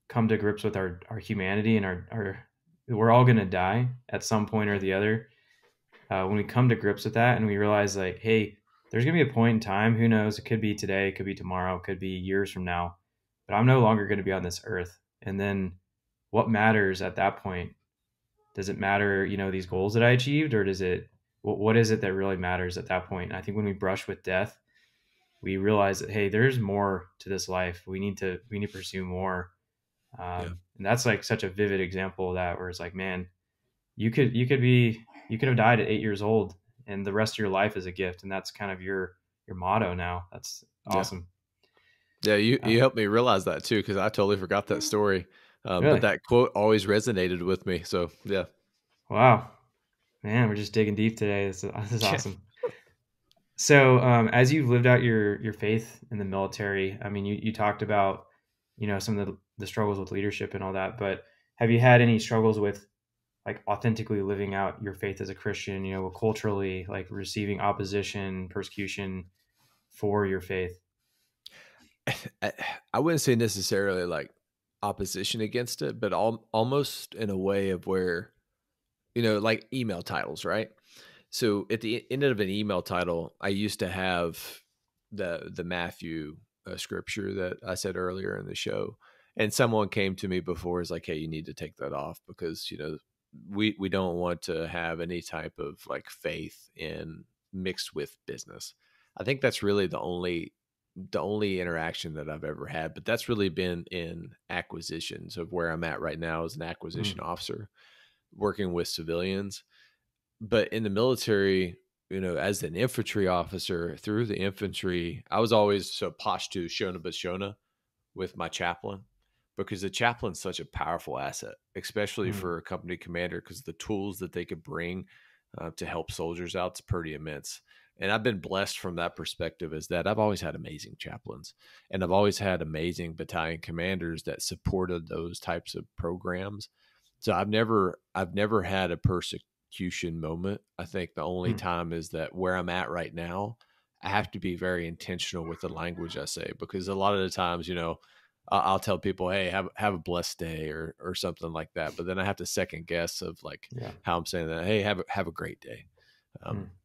come to grips with our humanity and our we're all going to die at some point or the other. When we come to grips with that and we realize like, hey, there's going to be a point in time, who knows, it could be today, it could be tomorrow, it could be years from now, but I'm no longer going to be on this earth. And then what matters at that point? Does it matter, these goals that I achieved, or does it, what is it that really matters at that point? And I think when we brush with death, we realize that, hey, there's more to this life. We need to pursue more. Yeah. And that's like such a vivid example of that, where it's like, man, you could have died at 8 years old, and the rest of your life is a gift, and that's kind of your motto now. That's Yeah. awesome. Yeah. You, Uh, you helped me realize that too, because I totally forgot that story. But really? that quote always resonated with me. So yeah. Wow, man, we're just digging deep today. This is Yeah. awesome. So, as you've lived out your faith in the military, I mean, you talked about, some of the struggles with leadership and all that, but have you had any struggles with like authentically living out your faith as a Christian, culturally, like receiving opposition, persecution for your faith? I wouldn't say necessarily like opposition against it, but almost in a way of where, like email titles, right? So at the end of an email title, I used to have the Matthew scripture that I said earlier in the show, and someone came to me before, is like, "Hey, you need to take that off because we don't want to have any type of like faith in mixed with business." I think that's really the only interaction that I've ever had, but that's really been in acquisitions of where I'm at right now as an acquisition officer working with civilians. But in the military, as an infantry officer through the infantry, I was always so pashtu shona b'shona with my chaplain, because the chaplain's such a powerful asset, especially for a company commander, because the tools that they could bring to help soldiers out is pretty immense. And I've been blessed from that perspective, is that I've always had amazing chaplains, and I've always had amazing battalion commanders that supported those types of programs. So I've never had a persecution moment. I think the only time is that where I'm at right now, I have to be very intentional with the language I say, because a lot of the times, I'll tell people, "Hey, have a blessed day," or something like that. But then I have to second guess of like how I'm saying that. "Hey, have a great day,"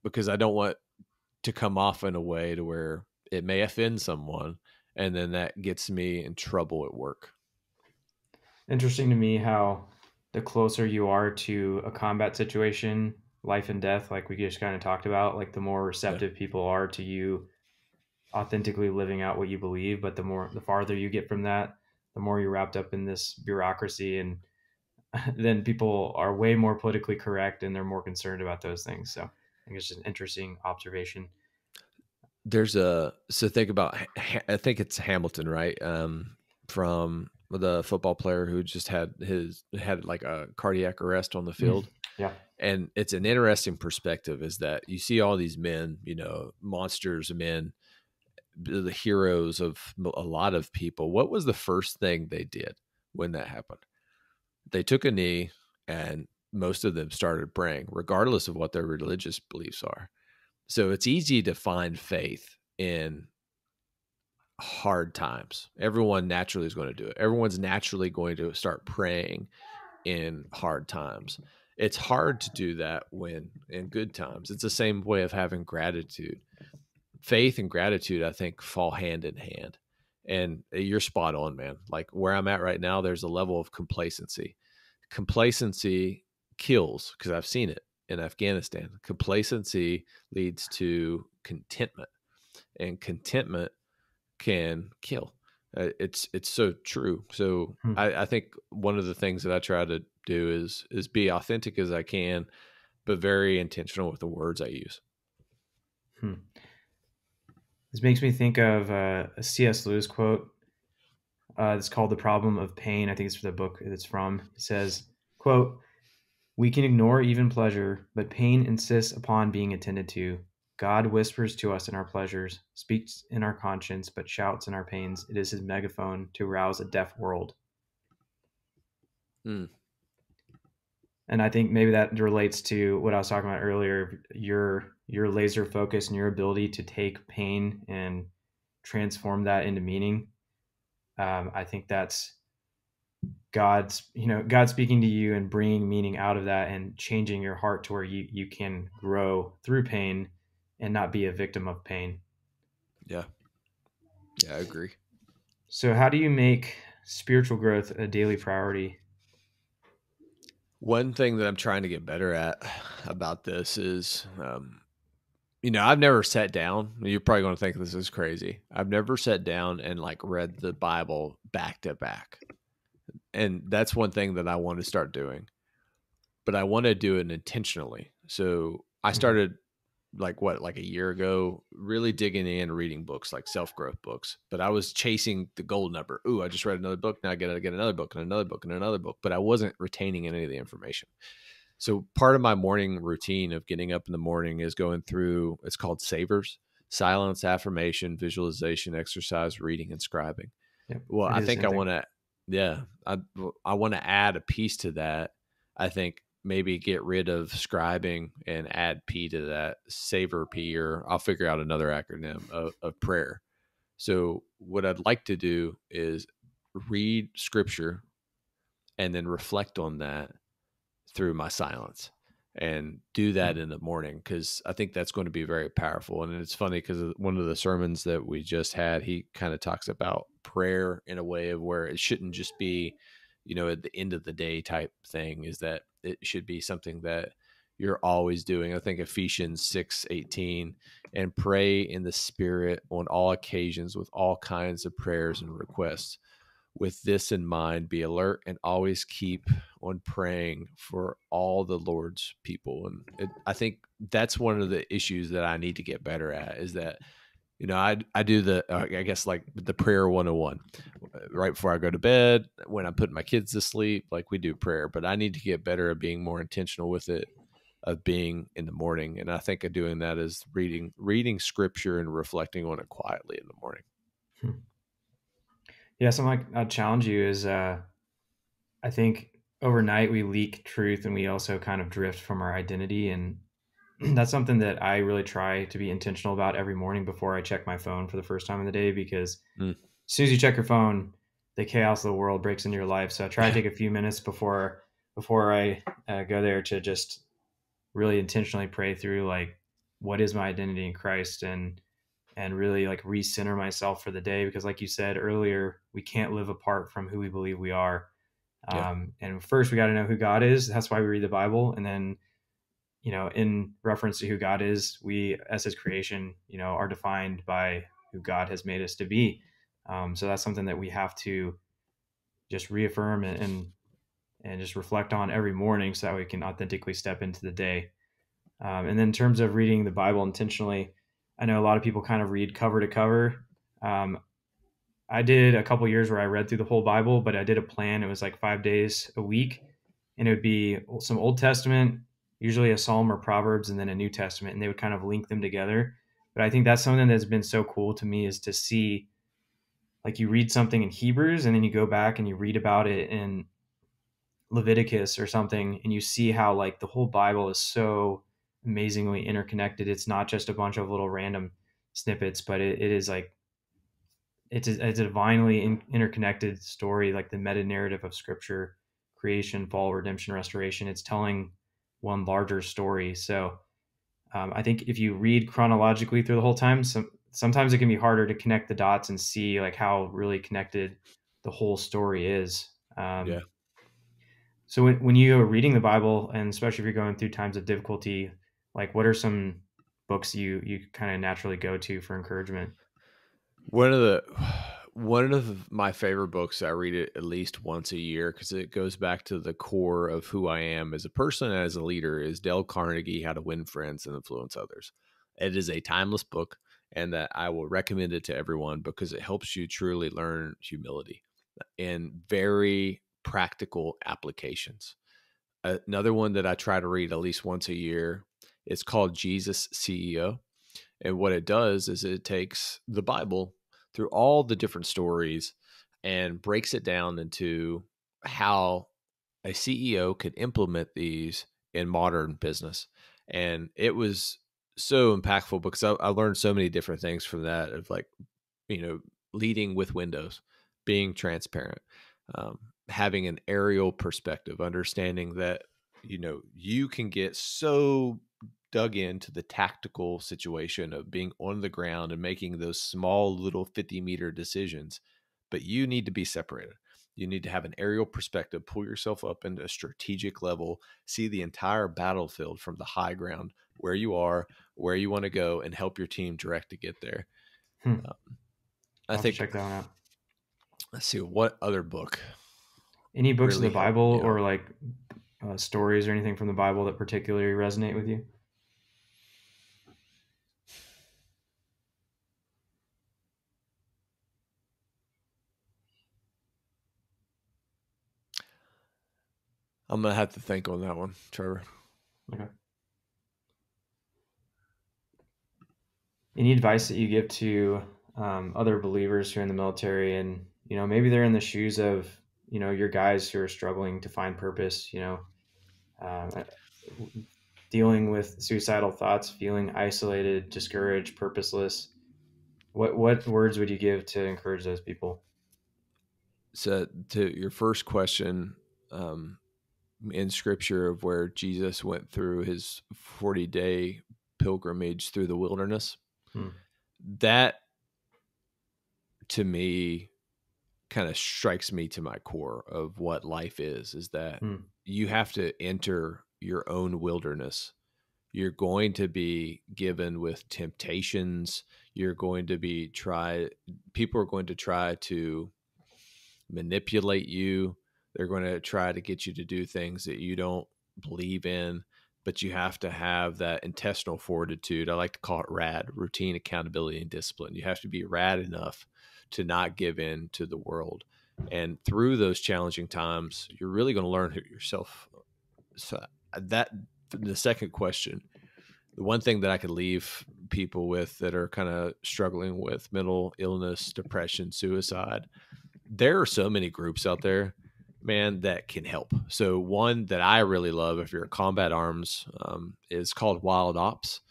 because I don't want to come off in a way to where it may offend someone, and then that gets me in trouble at work. Interesting to me how the closer you are to a combat situation, life and death, like we just kind of talked about, like the more receptive people are to you authentically living out what you believe. But the farther you get from that, the more you're wrapped up in this bureaucracy, and then people are way more politically correct and they're more concerned about those things. So I think it's just an interesting observation. So think about, I think it's Hamilton, right? From the football player who just had like a cardiac arrest on the field. Yeah. And it's an interesting perspective, is that you see all these men, monsters of men, the heroes of a lot of people. What was the first thing they did when that happened? They took a knee, and most of them started praying, regardless of what their religious beliefs are. So it's easy to find faith in hard times. Everyone naturally is going to do it. Everyone's naturally going to start praying in hard times. It's hard to do that when in good times. It's the same way of having gratitude. Faith and gratitude, I think, fall hand in hand. And you're spot on, man. Like where I'm at right now, there's a level of complacency. Complacency kills, because I've seen it in Afghanistan. Complacency leads to contentment, and contentment can kill. It's so true. So I think one of the things that I try to do is be authentic as I can, but very intentional with the words I use. This makes me think of a C.S. Lewis quote. It's called "The Problem of Pain." I think it's for the book it's from. He says, quote, "We can ignore even pleasure, but pain insists upon being attended to. God whispers to us in our pleasures, speaks in our conscience, but shouts in our pains. It is his megaphone to rouse a deaf world." And I think maybe that relates to what I was talking about earlier, your laser focus and your ability to take pain and transform that into meaning. I think that's God speaking to you and bringing meaning out of that and changing your heart to where you can grow through pain and not be a victim of pain. Yeah, I agree. So how do you make spiritual growth a daily priority? One thing that I'm trying to get better at about this is, I've never sat down. You're probably going to think this is crazy. I've never sat down and like read the Bible back to back. And that's one thing that I want to start doing, but I want to do it intentionally. So I started like a year ago, really digging in, reading books, like self-growth books, but I was chasing the gold number. Ooh, I just read another book. Now I got to get another book and another book and another book, but I wasn't retaining any of the information. So part of my morning routine of getting up in the morning is going through, it's called Savers: silence, affirmation, visualization, exercise, reading, and scribing. Yep, well, I think I want to, I want to add a piece to that. I think maybe get rid of scribing and add P to that, savor P, or I'll figure out another acronym of prayer. So what I'd like to do is read scripture and then reflect on that through my silence, and do that in the morning, because I think that's going to be very powerful. And it's funny because one of the sermons that we just had, he kind of talks about prayer in a way of where it shouldn't just be, at the end of the day type thing, is that it should be something that you're always doing. I think Ephesians 6:18, and pray in the Spirit on all occasions with all kinds of prayers and requests. With this in mind, be alert and always keep on praying for all the Lord's people. And I think that's one of the issues that I need to get better at, is that, I do I guess like the prayer 101 right before I go to bed, when I'm putting my kids to sleep, like we do prayer, but I need to get better at being more intentional with it, of being in the morning. And I think of doing that is reading scripture and reflecting on it quietly in the morning. Yeah, something I'd challenge you is I think overnight we leak truth and we also kind of drift from our identity. And that's something that I really try to be intentional about every morning before I check my phone for the first time in the day, because Mm. as soon as you check your phone, the chaos of the world breaks into your life. So I try to take a few minutes before I go there to just really intentionally pray through, like, what is my identity in Christ, and really like recenter myself for the day, because like you said earlier, we can't live apart from who we believe we are. Yeah. And first we got to know who God is. That's why we read the Bible. And then, in reference to who God is, we as his creation, are defined by who God has made us to be. So that's something that we have to just reaffirm and just reflect on every morning, so that we can authentically step into the day. And then in terms of reading the Bible intentionally, I know a lot of people kind of read cover to cover. I did a couple years where I read through the whole Bible, but I did a plan. It was like 5 days a week, and it would be some Old Testament, usually a Psalm or Proverbs, and then a New Testament, and they would kind of link them together. But I think that's something that's been so cool to me, is to see, like, you read something in Hebrews and then you go back and you read about it in Leviticus or something, and you see how like the whole Bible is so amazingly interconnected. It's not just a bunch of little random snippets, but it is like it's a divinely interconnected story, like the meta narrative of Scripture: creation, fall, redemption, restoration. It's telling one larger story. So I think if you read chronologically through the whole time, sometimes it can be harder to connect the dots and see like how really connected the whole story is. Yeah. So when you are reading the Bible, and especially if you're going through times of difficulty, like, what are some books you kind of naturally go to for encouragement? One of my favorite books, I read it at least once a year because it goes back to the core of who I am as a person and as a leader, is Dale Carnegie, How to Win Friends and Influence Others. It is a timeless book, and that I will recommend it to everyone because it helps you truly learn humility and very practical applications. Another one that I try to read at least once a year, it's called Jesus CEO. And what it does is it takes the Bible through all the different stories and breaks it down into how a CEO could implement these in modern business. And it was so impactful because I learned so many different things from that, of like, leading with windows, being transparent, having an aerial perspective, understanding that, you can get so dug into the tactical situation of being on the ground and making those small little 50-meter decisions, but you need to be separated. You need to have an aerial perspective, pull yourself up into a strategic level, see the entire battlefield from the high ground, where you are, where you want to go, and help your team direct to get there. Hmm. I I'll have to think, check that one out. let's see, what other book Any books of the really helped Bible, me or out? like stories or anything from the Bible that particularly resonate with you? I'm going to have to think on that one, Trevor. Okay. Any advice that you give to other believers who are in the military, and maybe they're in the shoes of your guys who are struggling to find purpose? um, dealing with suicidal thoughts, feeling isolated, discouraged, purposeless. What words would you give to encourage those people? So to your first question, in scripture of where Jesus went through his 40-day pilgrimage through the wilderness, Hmm. that to me kind of strikes me to my core of what life is that Hmm. you have to enter your own wilderness. You're going to be given with temptations. You're going to be people are going to try to manipulate you. They're going to try to get you to do things that you don't believe in, but you have to have that intestinal fortitude. I like to call it RAD, routine, accountability, and discipline. You have to be rad enough to not give in to the world. And through those challenging times, you're really going to learn yourself. So that the second question, the one thing that I could leave people with that are kind of struggling with mental illness, depression, suicide, there are so many groups out there, man, that can help. So one that I really love, if you're a combat arms, is called Wild Ops.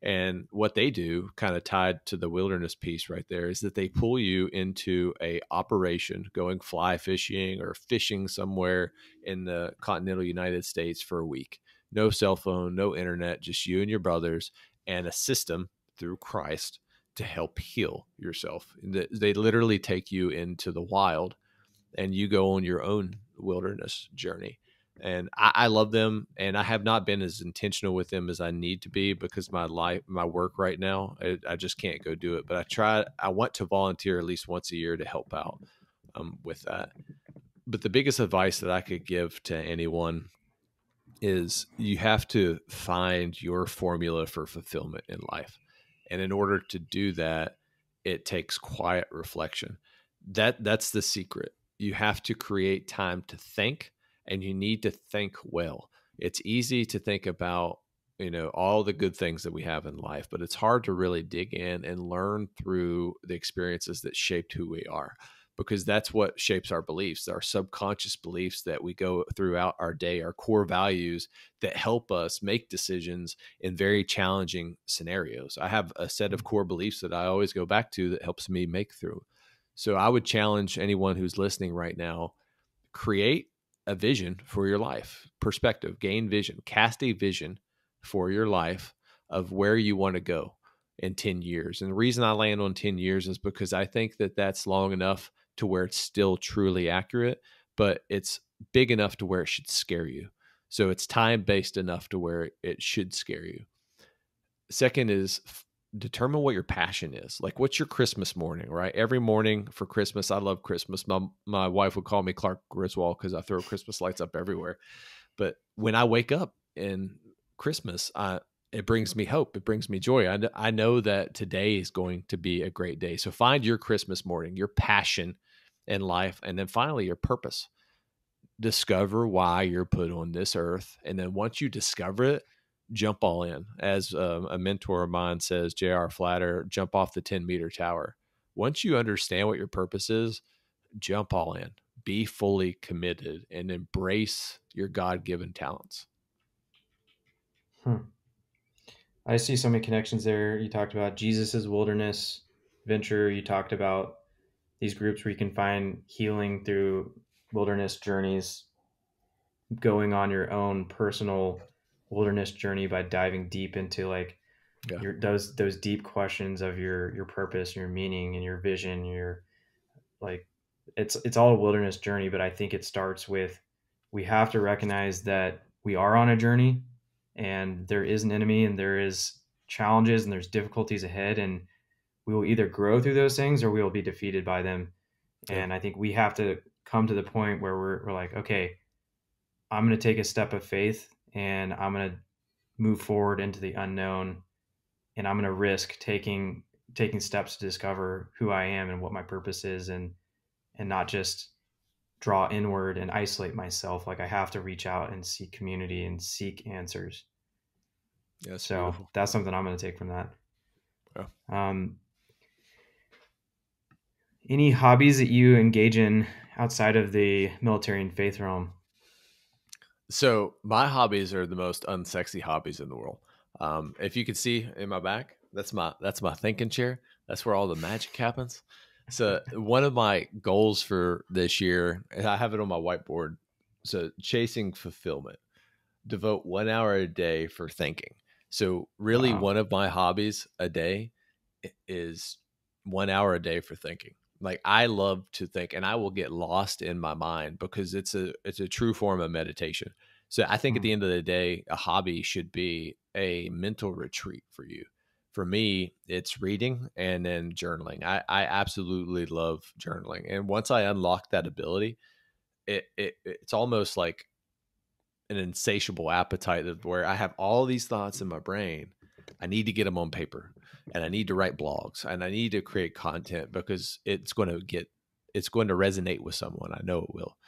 And what they do, kind of tied to the wilderness piece right there, is that they pull you into a operation going fly fishing or fishing somewhere in the continental United States for a week. No cell phone, no internet, just you and your brothers, and a system through Christ to help heal yourself. They literally take you into the wild and you go on your own wilderness journey. And I love them, and I have not been as intentional with them as I need to be because my work right now, I just can't go do it. But I want to volunteer at least once a year to help out with that. But the biggest advice that I could give to anyone is you have to find your formula for fulfillment in life. And in order to do that, it takes quiet reflection. That's the secret. You have to create time to think, and you need to think well. It's easy to think about, all the good things that we have in life, but it's hard to really dig in and learn through the experiences that shaped who we are, because that's what shapes our beliefs, our subconscious beliefs that we go throughout our day, our core values that help us make decisions in very challenging scenarios. I have a set of core beliefs that I always go back to that helps me make through. So I would challenge anyone who's listening right now, create a vision for your life, perspective, gain vision, cast a vision for your life of where you want to go in 10 years. And the reason I land on 10 years is because I think that that's long enough to where it's still truly accurate, but it's big enough to where it should scare you. So it's time-based enough to where it should scare you. Second is determine what your passion is. Like, what's your Christmas morning, right? Every morning for Christmas, I love Christmas. My wife would call me Clark Griswold because I throw Christmas lights up everywhere. But when I wake up in Christmas, it brings me hope. It brings me joy. I know that today is going to be a great day. So find your Christmas morning, your passion in life, and then finally your purpose. Discover why you're put on this earth. And then once you discover it, jump all in. As a mentor of mine says, J.R. Flatter, jump off the 10-meter tower. Once you understand what your purpose is, jump all in. Be fully committed and embrace your God-given talents. I see so many connections there. You talked about Jesus's wilderness venture. You talked about these groups where you can find healing through wilderness journeys, going on your own personal wilderness journey by diving deep into like those deep questions of your purpose, your meaning, and your vision. Your like, it's all a wilderness journey, but I think it starts with we have to recognize that we are on a journey, and there is an enemy, and there is challenges, and there's difficulties ahead, and we will either grow through those things or we will be defeated by them. Yeah. And I think we have to come to the point where we're like, okay, I'm going to take a step of faith and I'm going to move forward into the unknown, and I'm going to risk taking steps to discover who I am and what my purpose is, and not just draw inward and isolate myself. Like, I have to reach out and seek community and seek answers. Yeah, that's so beautiful. That's something I'm going to take from that. Yeah. Any hobbies that you engage in outside of the military and faith realm? So my hobbies are the most unsexy hobbies in the world. If you can see in my back, that's my thinking chair. That's where all the magic happens. So one of my goals for this year, and I have it on my whiteboard. So chasing fulfillment, devote 1 hour a day for thinking. So really, Wow. one of my hobbies a day is 1 hour a day for thinking. Like I love to think, and I will get lost in my mind because it's a true form of meditation. So I think at Mm. the end of the day, a hobby should be a mental retreat for you. For me, it's reading and then journaling. I absolutely love journaling, and once I unlock that ability, it's almost like an insatiable appetite of where I have all these thoughts in my brain. I need to get them on paper, and I need to write blogs, and I need to create content because it's going to resonate with someone. I know it will.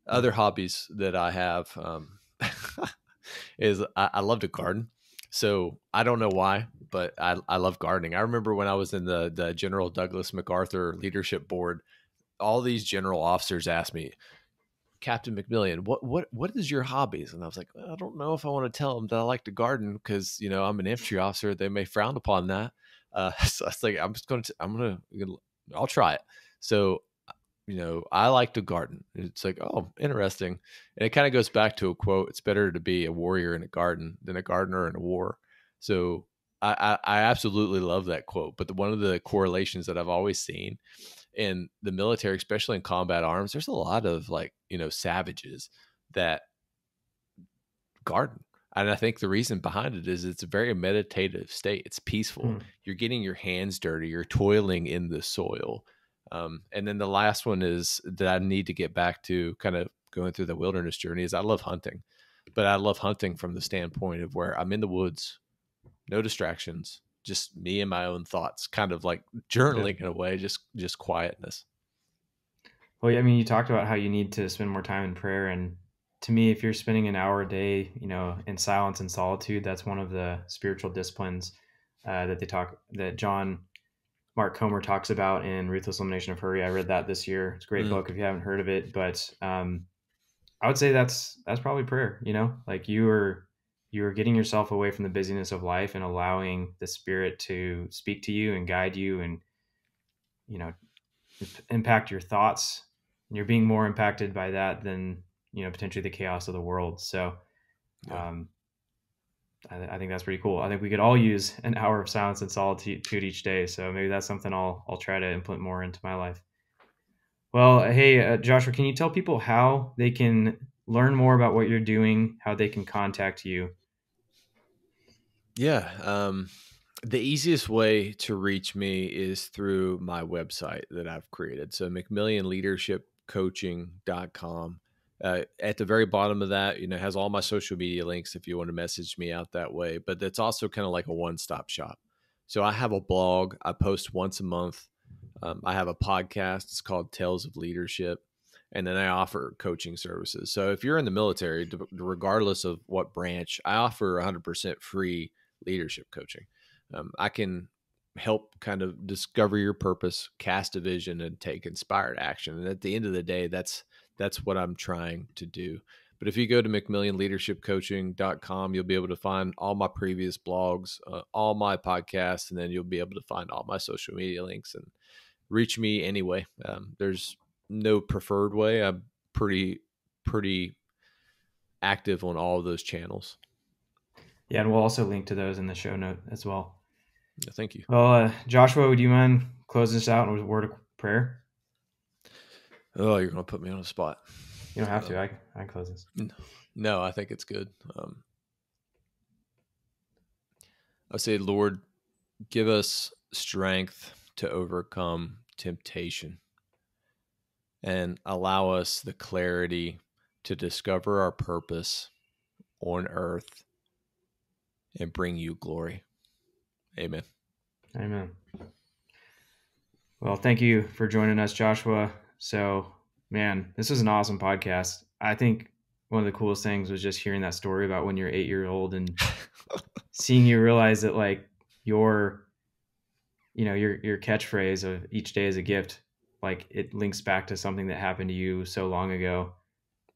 Mm. Other hobbies that I have is I love to garden. So I don't know why, but I love gardening. I remember when I was in the General Douglas MacArthur Leadership Board, all these general officers asked me, Captain McMillion, what is your hobbies? And I was like, well, I don't know if I want to tell them that I like to garden because I'm an infantry officer. They may frown upon that. So I was like, I'll try it. So I like to garden. It's like, oh, interesting. And it kind of goes back to a quote: "It's better to be a warrior in a garden than a gardener in a war." So I absolutely love that quote. But one of the correlations that I've always seen in the military, especially in combat arms, there's a lot of savages that garden. And I think the reason behind it is it's a very meditative state. It's peaceful. Mm. You're getting your hands dirty. You're toiling in the soil. And then the last one is that I need to get back to kind of going through the wilderness journey is I love hunting, but I love hunting from the standpoint of where I'm in the woods, no distractions, just me and my own thoughts, kind of like Yeah. journaling in a way, just quietness. Well, yeah, I mean, you talked about how you need to spend more time in prayer, and to me, if you're spending an hour a day, in silence and solitude, that's one of the spiritual disciplines that John Mark Comer talks about in Ruthless Elimination of Hurry. I read that this year. It's a great Mm, book if you haven't heard of it, but I would say that's probably prayer. Like you are getting yourself away from the busyness of life and allowing the Spirit to speak to you and guide you, and you know impact your thoughts. And you're being more impacted by that than potentially the chaos of the world. So yeah. um, I think that's pretty cool. I think we could all use an hour of silence and solitude each day. So maybe that's something I'll try to implement more into my life. Well, hey, Joshua, can you tell people how they can learn more about what you're doing, how they can contact you? Yeah. The easiest way to reach me is through my website that I've created. So McMillionLeadershipCoaching.com. At the very bottom of that, has all my social media links if you want to message me out that way. But it's also kind of like a one-stop shop. So I have a blog. I post once a month. I have a podcast. It's called Tales of Leadership. And then I offer coaching services. So if you're in the military, regardless of what branch, I offer 100% free leadership coaching. I can help kind of discover your purpose, cast a vision, and take inspired action. And at the end of the day, that's what I'm trying to do. But if you go to McMillionLeadershipCoaching.com, you'll be able to find all my previous blogs, all my podcasts, and then you'll be able to find all my social media links and reach me anyway. There's no preferred way. I'm pretty active on all of those channels. Yeah, and we'll also link to those in the show note as well. Yeah, thank you. Well, Joshua, would you mind closing us out with a word of prayer? Oh, you're going to put me on the spot. You don't have to. I can close this. No, I think it's good. I say, Lord, give us strength to overcome temptation and allow us the clarity to discover our purpose on earth and bring you glory. Amen. Amen. Well, thank you for joining us, Joshua. So, man, this was an awesome podcast. I think one of the coolest things was just hearing that story about when you're 8 years old and seeing you realize that like your catchphrase of each day is a gift, like it links back to something that happened to you so long ago.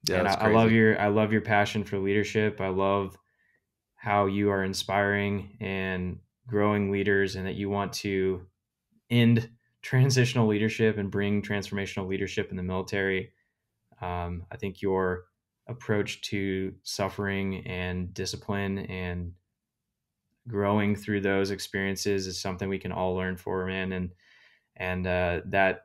Yeah, And that's I love crazy. I love your passion for leadership. I love how you are inspiring and growing leaders, and that you want to end transitional leadership and bring transformational leadership in the military. I think your approach to suffering and discipline and growing through those experiences is something we can all learn from, man. And that,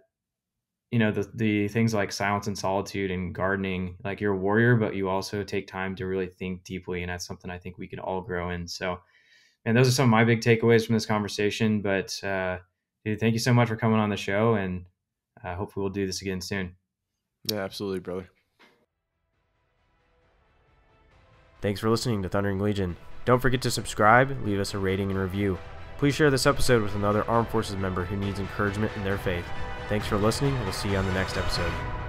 the things like silence and solitude and gardening, like, you're a warrior, but you also take time to really think deeply, and that's something I think we can all grow in. So, and those are some of my big takeaways from this conversation. But dude, thank you so much for coming on the show, and hopefully we'll do this again soon. Yeah, absolutely, brother. Thanks for listening to Thundering Legion. Don't forget to subscribe, leave us a rating and review. Please share this episode with another Armed Forces member who needs encouragement in their faith. Thanks for listening. We'll see you on the next episode.